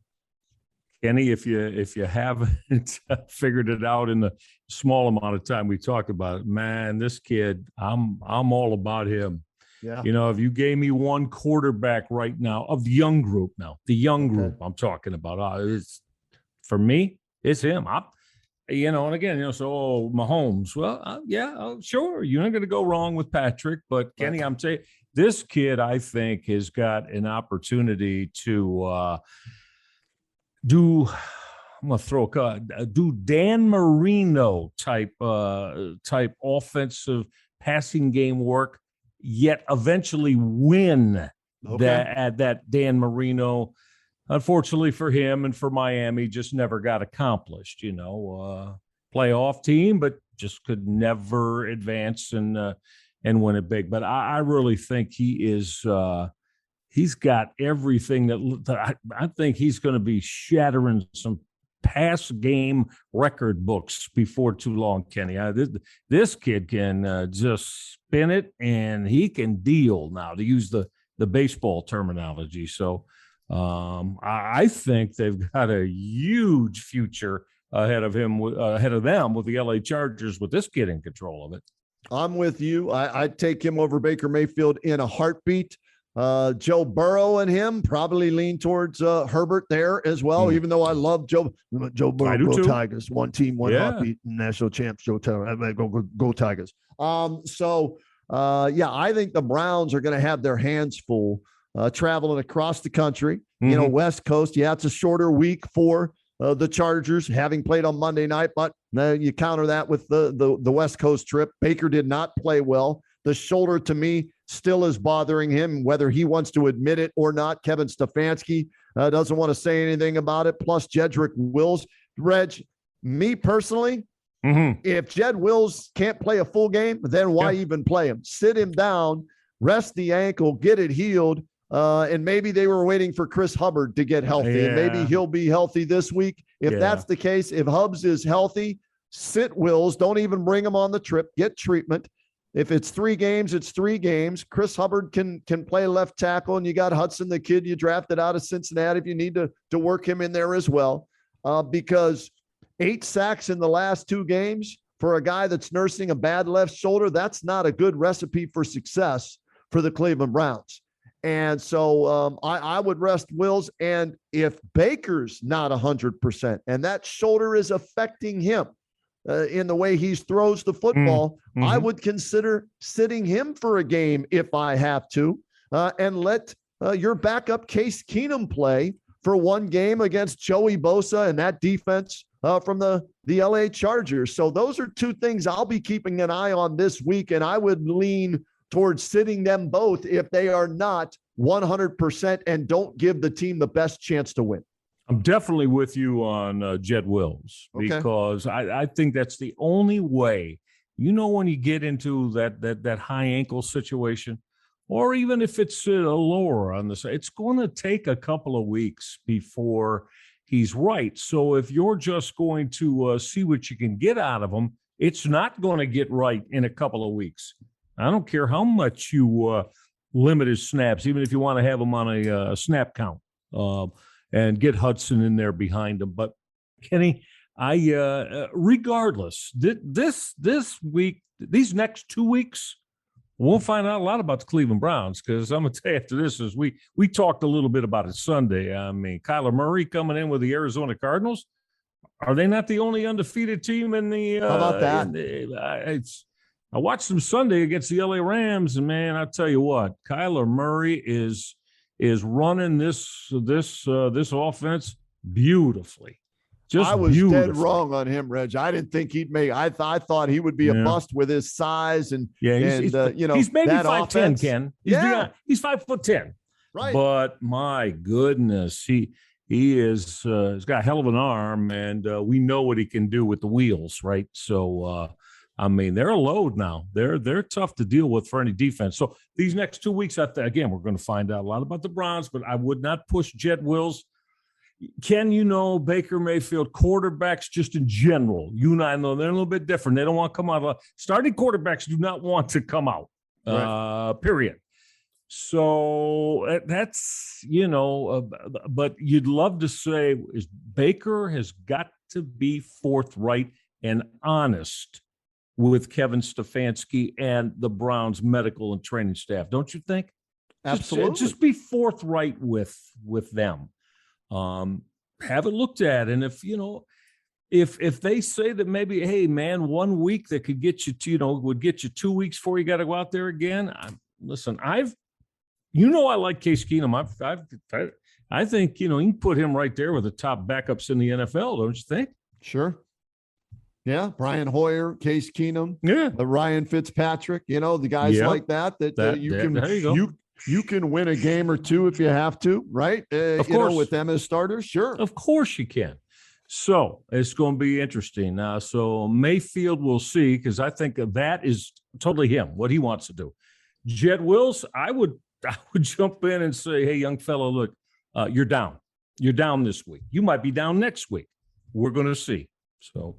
Kenny, if you haven't figured it out in the small amount of time we talked about it, man, this kid, I'm all about him. Yeah. You know, if you gave me one quarterback right now of the young group I'm talking about, it's for me, it's him. And again, so Mahomes, well, sure. You're not going to go wrong with Patrick, but Kenny, I'm saying this kid, I think, has got an opportunity to do Dan Marino type offensive passing game work, yet eventually win that Dan Marino. Unfortunately for him and for Miami, just never got accomplished, playoff team, but just could never advance and win it big. But I really think he is, he's got everything that I think he's going to be shattering some pass game record books before too long, Kenny. This kid can just spin it, and he can deal now, to use the the baseball terminology. So I think they've got a huge future ahead of them with the LA Chargers with this kid in control of it. I'm with you. I'd take him over Baker Mayfield in a heartbeat. Joe Burrow and him probably lean towards Herbert there as well, even though I love Joe Burrow. Go too. Tigers. One team, one heartbeat, national champs, Joe Burrow. Go Tigers. I think the Browns are going to have their hands full traveling across the country. You know, West Coast. Yeah, it's a shorter week for the Chargers, having played on Monday night, but you counter that with the West Coast trip. Baker did not play well. The shoulder, to me, still is bothering him, whether he wants to admit it or not. Kevin Stefanski doesn't want to say anything about it. Plus, Jedrick Wills. Reg, me personally, if Jed Wills can't play a full game, then why even play him? Sit him down, rest the ankle, get it healed. And maybe they were waiting for Chris Hubbard to get healthy, and maybe he'll be healthy this week. If that's the case, if Hubbs is healthy, sit Wills. Don't even bring him on the trip. Get treatment. If it's 3 games, it's 3 games. Chris Hubbard can play left tackle, and you got Hudson, the kid you drafted out of Cincinnati, if you need to work him in there as well. Because 8 sacks in the last 2 games for a guy that's nursing a bad left shoulder, that's not a good recipe for success for the Cleveland Browns. And so I would rest Wills. And if Baker's not 100% and that shoulder is affecting him in the way he throws the football, I would consider sitting him for a game if I have to, and let your backup Case Keenum play for 1 game against Joey Bosa and that defense from the LA Chargers. So those are 2 things I'll be keeping an eye on this week, and I would lean towards sitting them both if they are not 100% and don't give the team the best chance to win. I'm definitely with you on Jed Wills, because I think that's the only way. You know, when you get into that high ankle situation, or even if it's lower on the side, it's going to take a couple of weeks before he's right. So if you're just going to see what you can get out of him, it's not going to get right in a couple of weeks. I don't care how much you limit his snaps, even if you want to have him on a snap count, and get Hudson in there behind him. But Kenny, regardless, this week, these next 2 weeks, we'll find out a lot about the Cleveland Browns, because I'm going to tell you after this, is we talked a little bit about it Sunday. I mean, Kyler Murray coming in with the Arizona Cardinals. Are they not the only undefeated team in the how about that? I watched them Sunday against the LA Rams, and man, I'll tell you what, Kyler Murray is running this offense beautifully. I was dead wrong on him, Reg. I didn't think he'd make. I thought he would be a bust with his size and he's maybe 5'10", Ken. He's 5'10", right? But my goodness, he's got a hell of an arm, and we know what he can do with the wheels, right? So. I mean, they're a load now. They're tough to deal with for any defense. So these next 2 weeks, again, we're going to find out a lot about the Browns, but I would not push Jed Wills. Ken, Baker Mayfield, quarterbacks just in general, I know they're a little bit different. They don't want to come out. Starting quarterbacks do not want to come out, right. Period. So that's, but you'd love to say is Baker has got to be forthright and honest with Kevin Stefanski and the Browns medical and training staff, don't you think? Absolutely. Just be forthright with them. Have it looked at, and if they say that maybe, hey man, 1 week that could get you to, would get you 2 weeks before you got to go out there again. I like Case Keenum. I think you can put him right there with the top backups in the NFL, don't you think? Sure. Yeah, Brian Hoyer, Case Keenum, Ryan Fitzpatrick, the guys like that you can win a game or 2 if you have to, right? Of course, with them as starters, sure. Of course you can. So it's going to be interesting. So Mayfield, we'll see, because I think that is totally him, what he wants to do. Jed Wills, I would jump in and say, hey, young fellow, look, you're down. You're down this week. You might be down next week. We're going to see. So.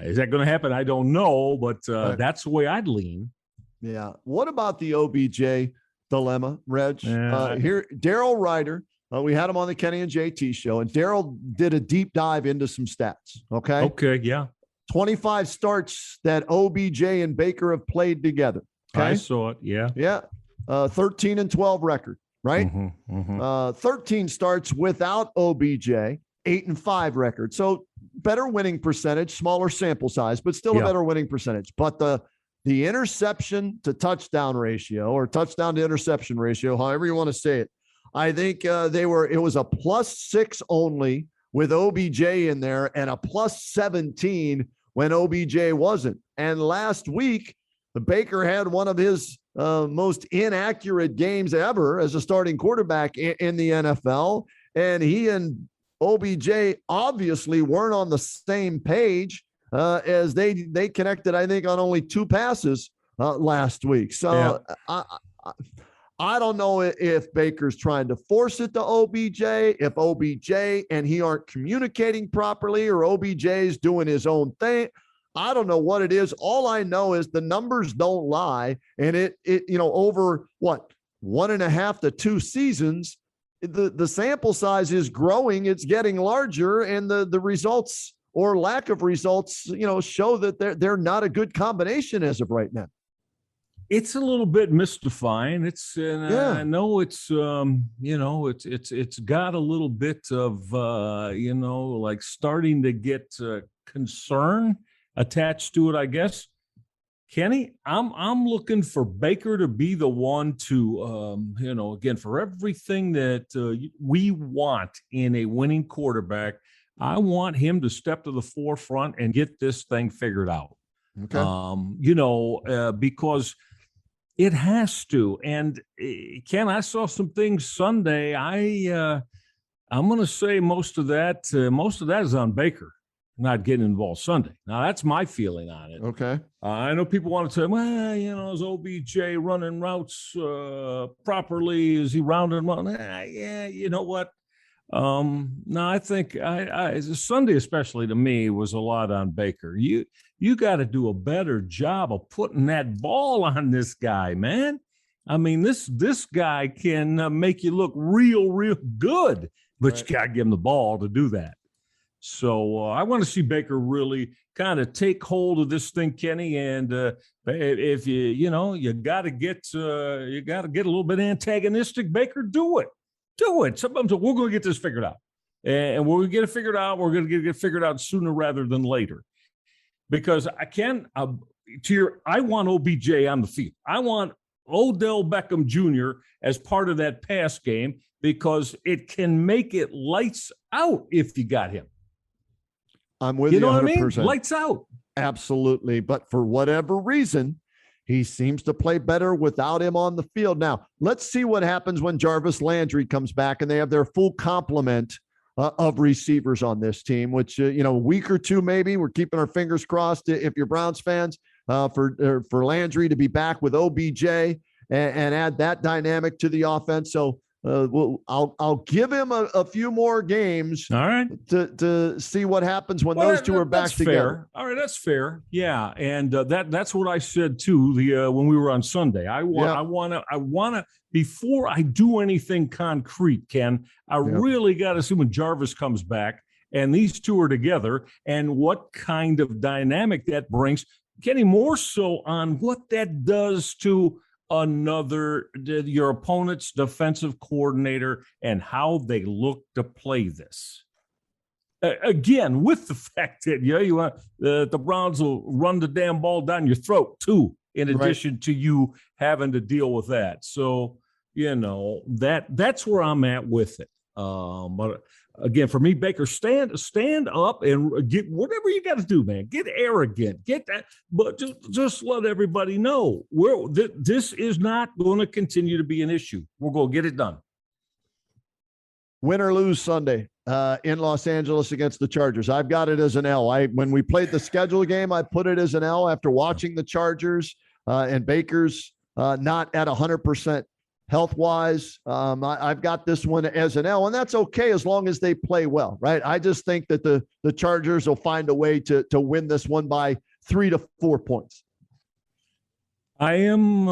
Is that going to happen? I don't know, but that's the way I'd lean. Yeah. What about the OBJ dilemma, Reg. Here, Daryl Ryder. We had him on the Kenny and JT show, and Daryl did a deep dive into some stats. Okay. Okay. Yeah. 25 starts that OBJ and Baker have played together. Okay. I saw it. Yeah. Yeah. 13-12 record, right? 13 starts without OBJ, 8-5 record. So better winning percentage, smaller sample size, but still a better winning percentage. But the interception to touchdown ratio, or touchdown to interception ratio, however you want to say it, I think it was a +6 only with OBJ in there and a +17 when OBJ wasn't. And last week, Baker had one of his most inaccurate games ever as a starting quarterback in the NFL. And he and OBJ obviously weren't on the same page as they connected, I think, on only 2 passes last week. So I don't know if Baker's trying to force it to OBJ, if OBJ and he aren't communicating properly, or OBJ's doing his own thing. I don't know what it is. All I know is the numbers don't lie. And it over 1.5 to 2 seasons, the sample size is growing. It's getting larger, and the results or lack of results, show that they're not a good combination as of right now. It's a little bit mystifying. I know it's it's got a little bit of like starting to get concern attached to it, I guess. Kenny, I'm looking for Baker to be the one to again, for everything that we want in a winning quarterback, I want him to step to the forefront and get this thing figured out. Okay. Because it has to. And Ken, I saw some things Sunday. I'm going to say most of that is on Baker not getting involved Sunday. Now that's my feeling on it. Okay. I know people want to say, well, is OBJ running routes properly? Is he rounding them out? Yeah, you know what? No, I think Sunday, especially to me, was a lot on Baker. You got to do a better job of putting that ball on this guy, man. I mean, this guy can make you look real good, but you got to give him the ball to do that. So I want to see Baker really kind of take hold of this thing, Kenny. And if you got to get a little bit antagonistic, Baker, do it. Sometimes we're going to get this figured out, and we're going to get it figured out. We're going to get it figured out sooner rather than later, because I want OBJ on the field. I want Odell Beckham Jr. as part of that pass game, because it can make it lights out if you got him. I'm with you 100%. What I mean? Lights out. Absolutely. But for whatever reason, he seems to play better without him on the field. Now, let's see what happens when Jarvis Landry comes back and they have their full complement of receivers on this team, which, a week or two maybe. We're keeping our fingers crossed, if you're Browns fans, for Landry to be back with OBJ and add that dynamic to the offense. So I'll give him a few more games, all right, to see what happens when those two are back together. Fair. All right, that's fair. Yeah, and that's what I said too. When we were on Sunday, I want to before I do anything concrete, Ken, I really got to see when Jarvis comes back and these two are together, and what kind of dynamic that brings. Kenny, more so on what that does to your opponent's defensive coordinator and how they look to play this. Again, with the fact that you want the Browns will run the damn ball down your throat too, in addition to you having to deal with that. So that's where I'm at with it. But again, for me, Baker, stand up and get whatever you got to do, man. Get arrogant, get that, but just let everybody know this is not going to continue to be an issue. We're going to get it done. Win or lose Sunday in Los Angeles against the Chargers. I've got it as an L. When we played the schedule game, I put it as an L after watching the Chargers and Baker's not at 100%. Health-wise, I've got this one as an L, and that's okay as long as they play well, right? I just think that the Chargers will find a way to win this one by 3 to 4 points. I am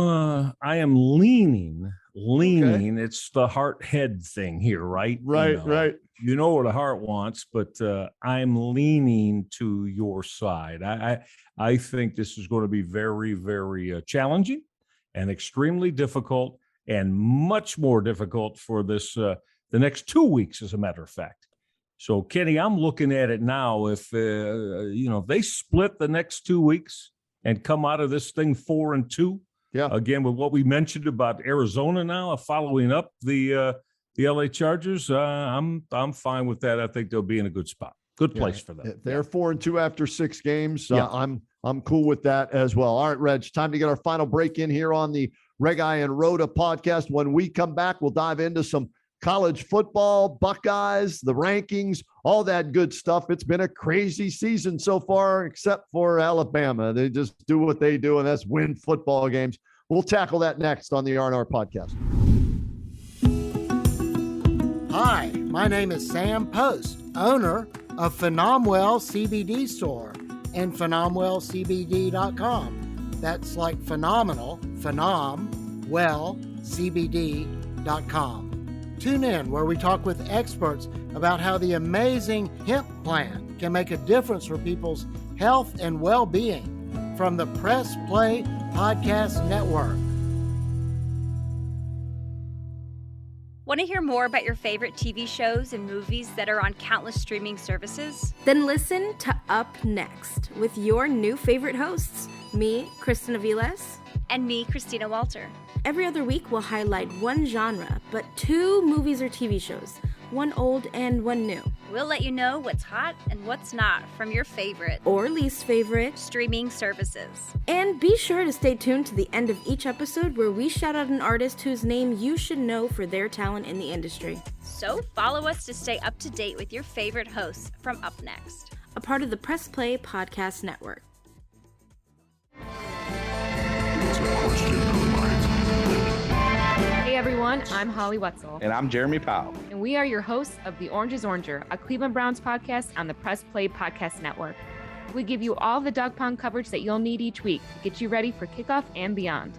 leaning. Okay. It's the heart head thing here, right? Right, right. You know what the heart wants, but I'm leaning to your side. I think this is going to be very, very challenging and extremely difficult, and much more difficult for this the next 2 weeks, as a matter of fact. So, Kenny, I'm looking at it now. If if they split the next 2 weeks and come out of this thing 4-2, yeah. Again, with what we mentioned about Arizona now, following up the LA Chargers, I'm fine with that. I think they'll be in a good spot, good place for them. If they're 4-2 after 6 games, Yeah. I'm cool with that as well. All right, Reg, time to get our final break in here on the Reg-I and Rhoda podcast. When we come back, we'll dive into some college football, Buckeyes, the rankings, all that good stuff. It's been a crazy season so far, except for Alabama. They just do what they do, and that's win football games. We'll tackle that next on the R&R podcast. Hi, my name is Sam Post, owner of Phenomenal CBD Store and PhenomenalCBD.com. That's like phenomenal, CBD.com. Tune in where we talk with experts about how the amazing hemp plant can make a difference for people's health and well-being from the Press Play Podcast Network. Want to hear more about your favorite TV shows and movies that are on countless streaming services? Then listen to Up Next with your new favorite hosts, me, Kristen Aviles, and me, Christina Walter. Every other week, we'll highlight one genre, but 2 movies or TV shows, one old and one new. We'll let you know what's hot and what's not from your favorite or least favorite streaming services. And be sure to stay tuned to the end of each episode where we shout out an artist whose name you should know for their talent in the industry. So follow us to stay up to date with your favorite hosts from Up Next, a part of the Press Play Podcast Network. Hey everyone, I'm Holly Wetzel. And I'm Jeremy Powell. And we are your hosts of The Orange is Oranger, a Cleveland Browns podcast on the Press Play Podcast Network. We give you all the dog pound coverage that you'll need each week to get you ready for kickoff and beyond.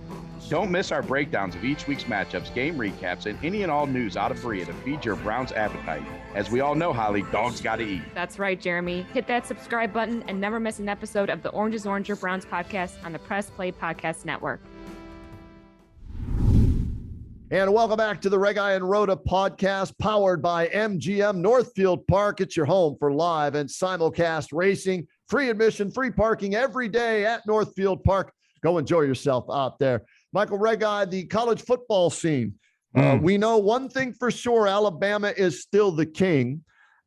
Don't miss our breakdowns of each week's matchups, game recaps, and any and all news out of Berea to feed your Browns appetite. As we all know, Holly, dogs gotta eat. That's right, Jeremy. Hit that subscribe button and never miss an episode of The Orange is Oranger Browns podcast on the Press Play Podcast Network. And welcome back to the Reg-I and Rhoda podcast, powered by MGM Northfieldpark. It's your home for live and simulcast racing, free admission, free parking every day at Northfieldpark. Go enjoy yourself out there. Michael Reg-I, the college football scene. We know one thing for sure, Alabama is still the king.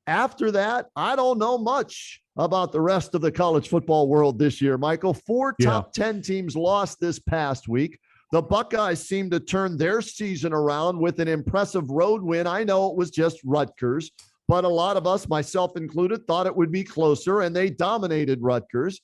After that, I don't know much about the rest of the college football world this year, Michael. 4 top 10 teams lost this past week. The Buckeyes seem to turn their season around with an impressive road win. I know it was just Rutgers, but a lot of us, myself included, thought it would be closer, and they dominated Rutgers.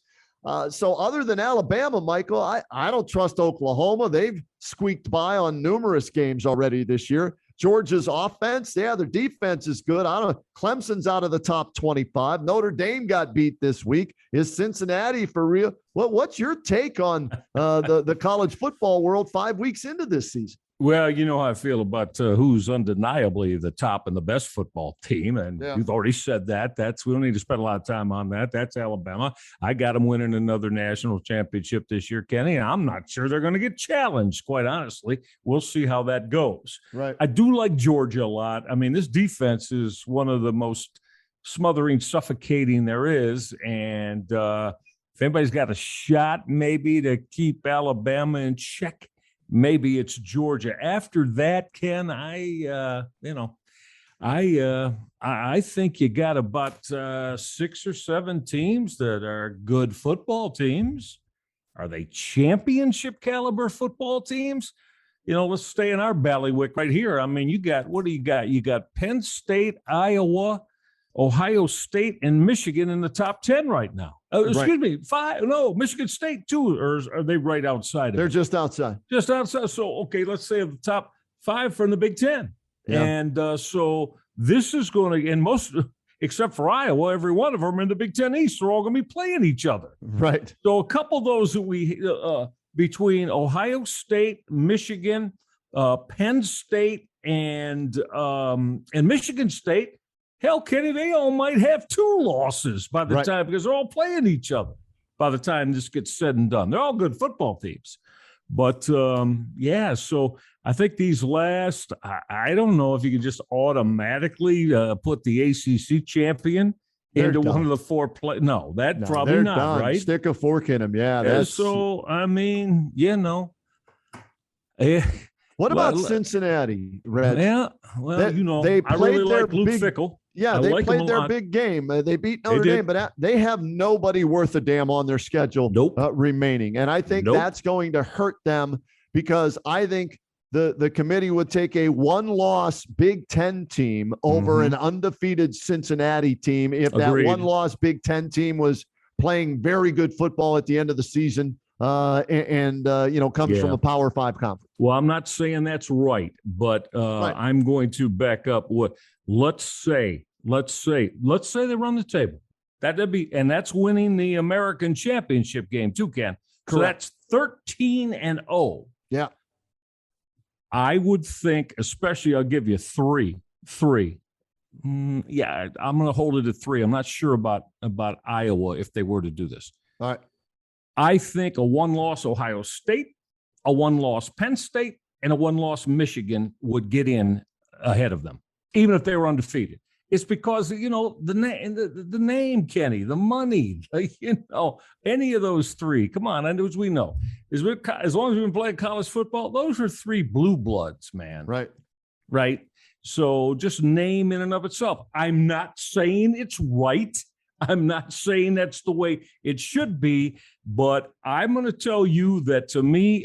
So other than Alabama, Michael, I don't trust Oklahoma. They've squeaked by on numerous games already this year. Georgia's offense, their defense is good. I don't know. Clemson's out of the top 25. Notre Dame got beat this week. Is Cincinnati for real? What's your take on the college football world 5 weeks into this season? Well, you know how I feel about who's undeniably the top and the best football team. And you've already said that. We don't need to spend a lot of time on that. That's Alabama. I got them winning another national championship this year, Kenny. I'm not sure they're going to get challenged, quite honestly. We'll see how that goes. Right. I do like Georgia a lot. I mean, this defense is one of the most smothering, suffocating there is. And if anybody's got a shot maybe to keep Alabama in check, maybe it's Georgia. After that, Ken, I think you got about 6 or 7 teams that are good football teams. Are they championship caliber football teams? Let's stay in our bailiwick right here. I mean, what do you got? You got Penn State, Iowa, Ohio State, and Michigan in the top 10 right now. Excuse me, 5. No, Michigan State too, or are they right outside? They're just outside. Just outside. So, okay, let's say the top 5 from the Big Ten. Yeah. And so this is going to, and most, except for Iowa, every one of them in the Big Ten East are all going to be playing each other. Right. So a couple of those that we between Ohio State, Michigan, Penn State, and Michigan State, hell, Kenny, they all might have 2 losses by the time, because they're all playing each other by the time this gets said and done. They're all good football teams. But, so I think these last, I don't know if you can just automatically put the ACC champion into one of the 4 play. No, probably not, done. Right? Stick a fork in them. Yeah. So, I mean, What about Cincinnati, Red? Yeah, well, they I really like Luke Fickell. Yeah, they played their big game. They beat Notre Dame, but they have nobody worth a damn on their schedule remaining. And I think that's going to hurt them, because I think the committee would take a 1-loss Big Ten team over an undefeated Cincinnati team if that 1-loss Big Ten team was playing very good football at the end of the season. Comes from a Power 5 conference. Well, I'm not saying that's right, but I'm going to back up what. Let's say they run the table. And that's winning the American Championship game too, Ken. So that's 13-0. Yeah. I would think, especially, I'll give you three. I'm going to hold it at 3. I'm not sure about Iowa if they were to do this. All right. I think a 1-loss Ohio State, a 1-loss Penn State, and a 1-loss Michigan would get in ahead of them, even if they were undefeated. It's because, the name, Kenny, the money, any of those 3. Come on, as we know, as long as we've been playing college football, those are 3 blue bloods, man. Right. So just name in and of itself. I'm not saying it's right. I'm not saying that's the way it should be, but I'm going to tell you that, to me,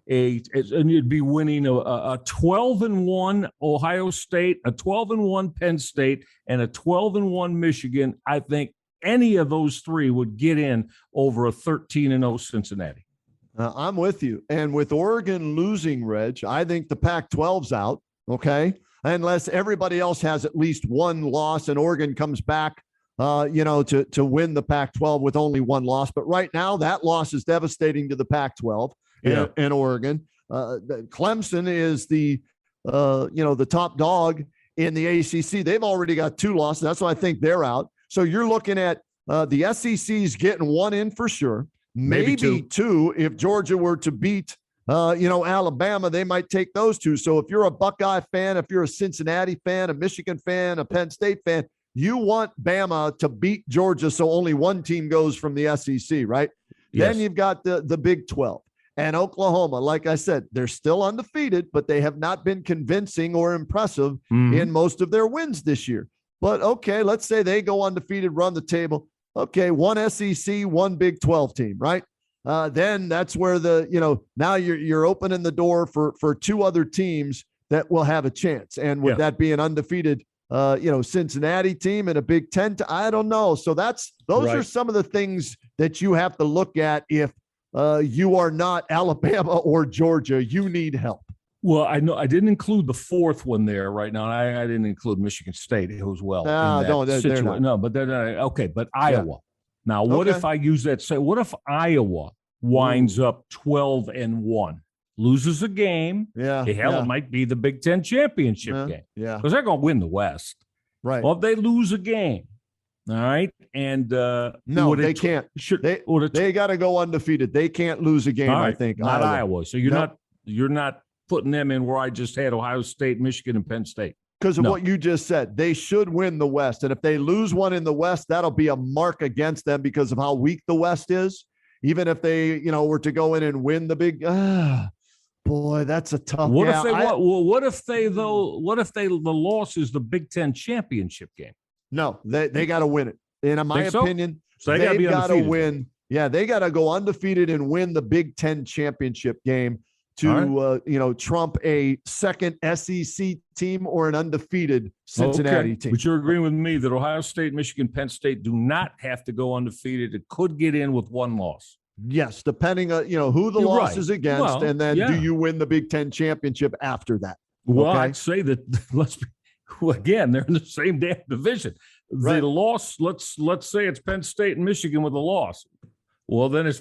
and you'd be winning a 12-1 Ohio State, a 12-1 Penn State, and a 12-1 Michigan. I think any of those 3 would get in over a 13-0 Cincinnati. I'm with you. And with Oregon losing, Reg, I think the Pac-12's out, okay? Unless everybody else has at least 1 loss and Oregon comes back to win the Pac-12 with only 1 loss. But right now, that loss is devastating to the Pac-12 and Oregon. Clemson is the top dog in the ACC. They've already got 2 losses. That's why I think they're out. So you're looking at the SEC's getting 1 in for sure. Maybe 2 if Georgia were to beat Alabama. They might take those 2. So if you're a Buckeye fan, if you're a Cincinnati fan, a Michigan fan, a Penn State fan, you want Bama to beat Georgia so only 1 team goes from the SEC, right? Yes. Then you've got the Big 12. And Oklahoma, like I said, they're still undefeated, but they have not been convincing or impressive in most of their wins this year. But, okay, let's say they go undefeated, run the table. Okay, 1 SEC, 1 Big 12 team, right? Then that's where now you're opening the door for 2 other teams that will have a chance. And would that be an undefeated Cincinnati team and a Big Ten? I don't know. So those are some of the things that you have to look at if you are not Alabama or Georgia. You need help. Well, I know I didn't include the 4th one there right now. I didn't include Michigan State as well. They're not. No, but they're not. Okay, but Iowa. Yeah. Now, what if I use that? Say, what if Iowa winds up 12-1? Loses a game. Yeah. It might be the Big Ten championship game. Yeah. Because they're going to win the West. Right. Well, if they lose a game, all right, and no, they can't. They got to go undefeated. They can't lose a game. Right. I think not Iowa. So you're not putting them in where I just had Ohio State, Michigan, and Penn State. Because of what you just said, they should win the West, and if they lose one in the West, that'll be a mark against them because of how weak the West is. Even if they, were to go in and win the big. Boy, that's a tough. What if the loss is the Big Ten championship game? No, they got to win it. And in my opinion, so they got to win. Yeah, they got to go undefeated and win the Big Ten championship game to trump a second SEC team or an undefeated Cincinnati team. But you're agreeing with me that Ohio State, Michigan, Penn State do not have to go undefeated. It could get in with 1 loss. Yes, depending on who the loss is against, and then do you win the Big Ten championship after that? Well, I'd say that again, they're in the same damn division. The loss, let's say it's Penn State and Michigan with a loss. well, then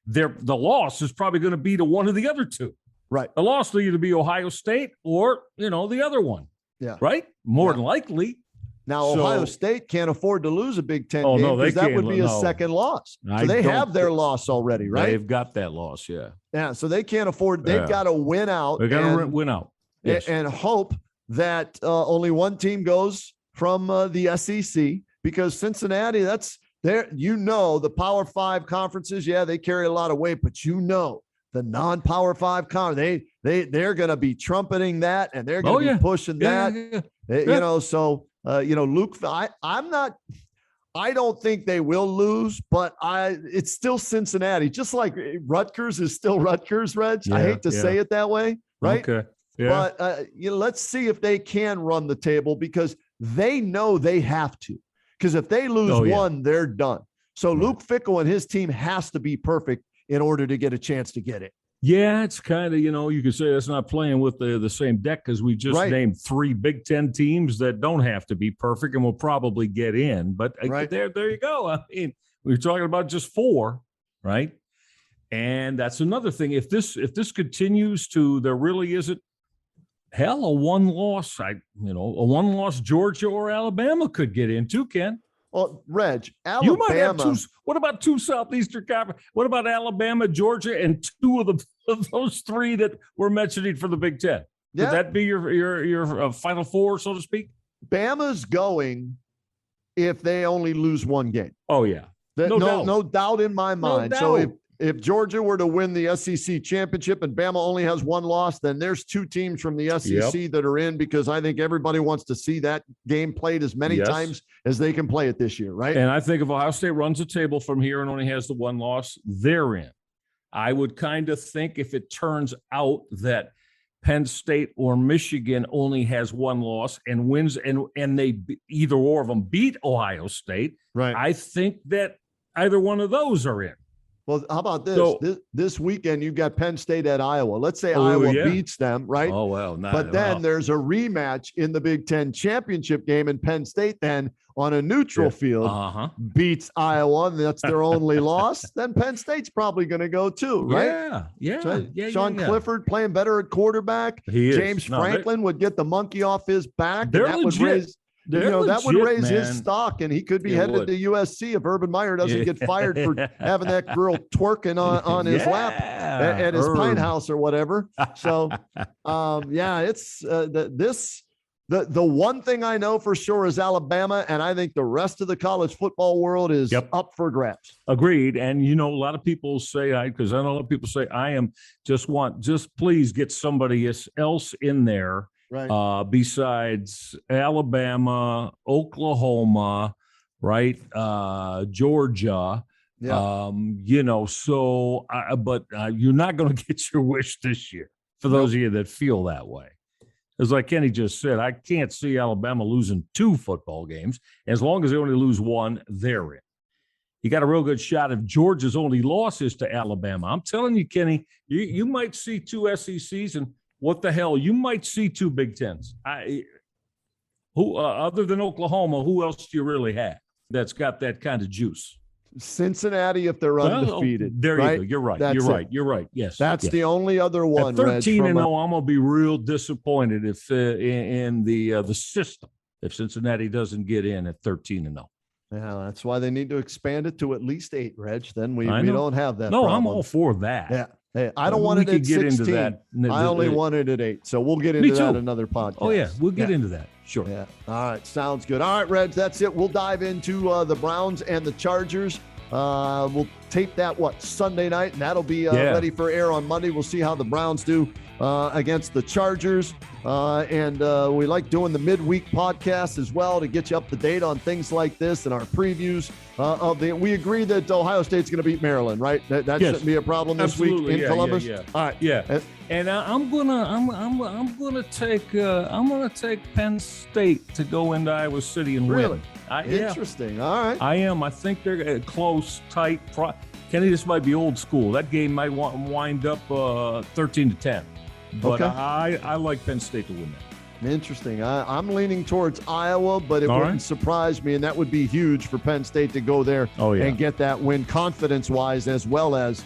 the loss is probably going to be to one of the other two. Right. The loss will either be Ohio State or, the other one. Yeah. Right? More than likely. Now, Ohio State can't afford to lose a Big Ten game no, because that would be a second loss. So they have their loss already, right? They've got that loss, yeah. Yeah, so they can't afford. They've got to win out. They got to win out. Yes. And hope that only one team goes from the SEC, because Cincinnati, that's there. The Power 5 conferences, they carry a lot of weight, but the non-Power 5 conference, they're going to be trumpeting that, and they're going to be pushing that. So Luke, I don't think they will lose, but it's still Cincinnati. Just like Rutgers is still Rutgers, Reg. I hate to say it that way, right? Okay. Yeah. But let's see if they can run the table, because they know they have to. Because if they lose one, they're done. So Luke Fickell and his team has to be perfect in order to get a chance to get it. Yeah, it's kind of, you could say that's not playing with the same deck, because we just named 3 Big Ten teams that don't have to be perfect and will probably get in. But there you go. I mean, we're talking about just 4, right? And that's another thing. If this continues to, there really isn't, hell, a one-loss Georgia or Alabama could get in too, Ken. Well, Reg, Alabama. You might have 2. What about 2 Southeastern Conference? What about Alabama, Georgia, and 2 of those 3 that we're mentioning for the Big Ten? Would that be your Final 4, so to speak? Bama's going if they only lose 1 game. Oh yeah, no doubt in my mind. No so doubt. If Georgia were to win the SEC championship and Bama only has 1 loss, then there's 2 teams from the SEC that are in, because I think everybody wants to see that game played as many times as they can play it this year, right? And I think if Ohio State runs the table from here and only has the 1 loss, they're in. I would kind of think if it turns out that Penn State or Michigan only has 1 loss and wins, and they either or of them beat Ohio State, right? I think that either one of those are in. Well, how about this? This weekend, you've got Penn State at Iowa. Let's say Iowa beats them, right? Oh, well. But then there's a rematch in the Big Ten championship game, and Penn State then on a neutral field beats Iowa, and that's their only loss. Then Penn State's probably going to go too, right? Sean Clifford playing better at quarterback. He is. James Franklin would get the monkey off his back. They're and that legit. would raise that would raise his stock, and he could be headed to USC if Urban Meyer doesn't get fired for having that girl twerking on his lap at his pine house or whatever. So, it's the one thing I know for sure is Alabama, and I think the rest of the college football world is up for grabs. Agreed. And a lot of people say, because I know a lot of people say, just please get somebody else in there. Right. Besides Alabama, Oklahoma, right? Georgia, but you're not going to get your wish this year for those of you that feel that way. As like Kenny just said, I can't see Alabama losing 2 football games. As long as they only lose 1, they're in. You got a real good shot if Georgia's only loss is to Alabama. I'm telling you, Kenny, you might see 2 SECs, and what the hell? You might see 2 Big Tens. Other than Oklahoma, who else do you really have that's got that kind of juice? Cincinnati, if they're undefeated. There right? you go. You're right. You're right. Yes. That's the only other one. At 13-0, I'm going to be real disappointed if in the system if Cincinnati doesn't get in at 13-0. Yeah, that's why they need to expand it to at least 8, Reg. Then we don't have that. No, problem. I'm all for that. Yeah. Hey, I don't want it at 16. I only want it at 8. So we'll get into that another podcast. Oh, yeah. We'll get into that. Sure. Yeah. All right. Sounds good. All right, Reg, that's it. We'll dive into the Browns and the Chargers. We'll tape that, Sunday night, and that'll be ready for air on Monday. We'll see how the Browns do against the Chargers. And we like doing the midweek podcast as well to get you up to date on things like this and our previews we agree that Ohio State's going to beat Maryland, right? That shouldn't be a problem this week in Columbus. Yeah. All right. Yeah. And I'm gonna take Penn State to go into Iowa City and win. Interesting. All right. I am. I think they're close, tight. Kenny, this might be old school. That game might wind up 13-10. But I like Penn State to win that. Interesting. I'm leaning towards Iowa, but it All wouldn't right. surprise me, and that would be huge for Penn State to go there and get that win confidence-wise as well as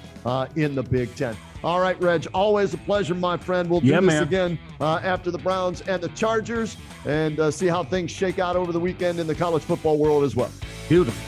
in the Big Ten. All right, Reg, always a pleasure, my friend. We'll do this again after the Browns and the Chargers and see how things shake out over the weekend in the college football world as well. Beautiful.